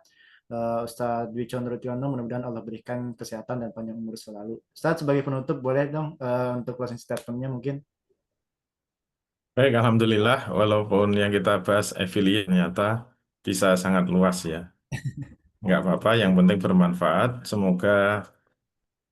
Ustadz Dwi Condro Tiono, mudah-mudahan Allah berikan kesehatan dan panjang umur selalu. Ustadz sebagai penutup boleh dong untuk closing statementnya mungkin. Baik, Alhamdulillah, walaupun yang kita bahas affiliate ternyata bisa sangat luas ya. Nggak apa-apa, yang penting bermanfaat. Semoga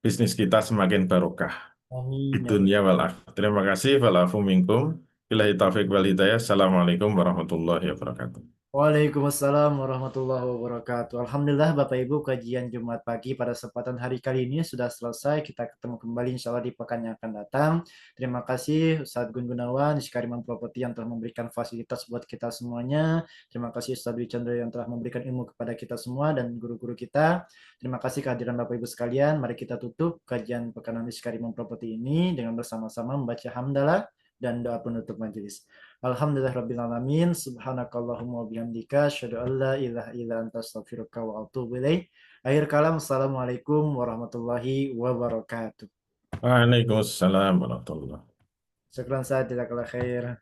bisnis kita semakin barokah di Amin. Ya dunia wal akhirah. Terima kasih. Walafu minkum. Billahi taufiq wal hidayah. Assalamualaikum warahmatullahi wabarakatuh. Waalaikumsalam warahmatullahi wabarakatuh. Alhamdulillah Bapak Ibu kajian Jumat pagi pada kesempatan hari kali ini sudah selesai. Kita ketemu kembali insya Allah di pekan yang akan datang. Terima kasih Ustadz Gun Gunawan, Kariman Property yang telah memberikan fasilitas buat kita semuanya. Terima kasih Ustadz Dwi Chandra yang telah memberikan ilmu kepada kita semua dan guru-guru kita. Terima kasih kehadiran Bapak Ibu sekalian. Mari kita tutup kajian pekanan Kariman Property ini dengan bersama-sama membaca hamdalah dan doa penutup majelis. Alhamdulillah Rabbil Alamin. Subhanakallahumma bihamdika. Asyhadu an la ilaha illa anta astaghfiruka wa atubu ilaih. Akhir kalam. Assalamualaikum warahmatullahi wabarakatuh. Waalaikumsalam warahmatullahi Syukran saat jazakallah khair.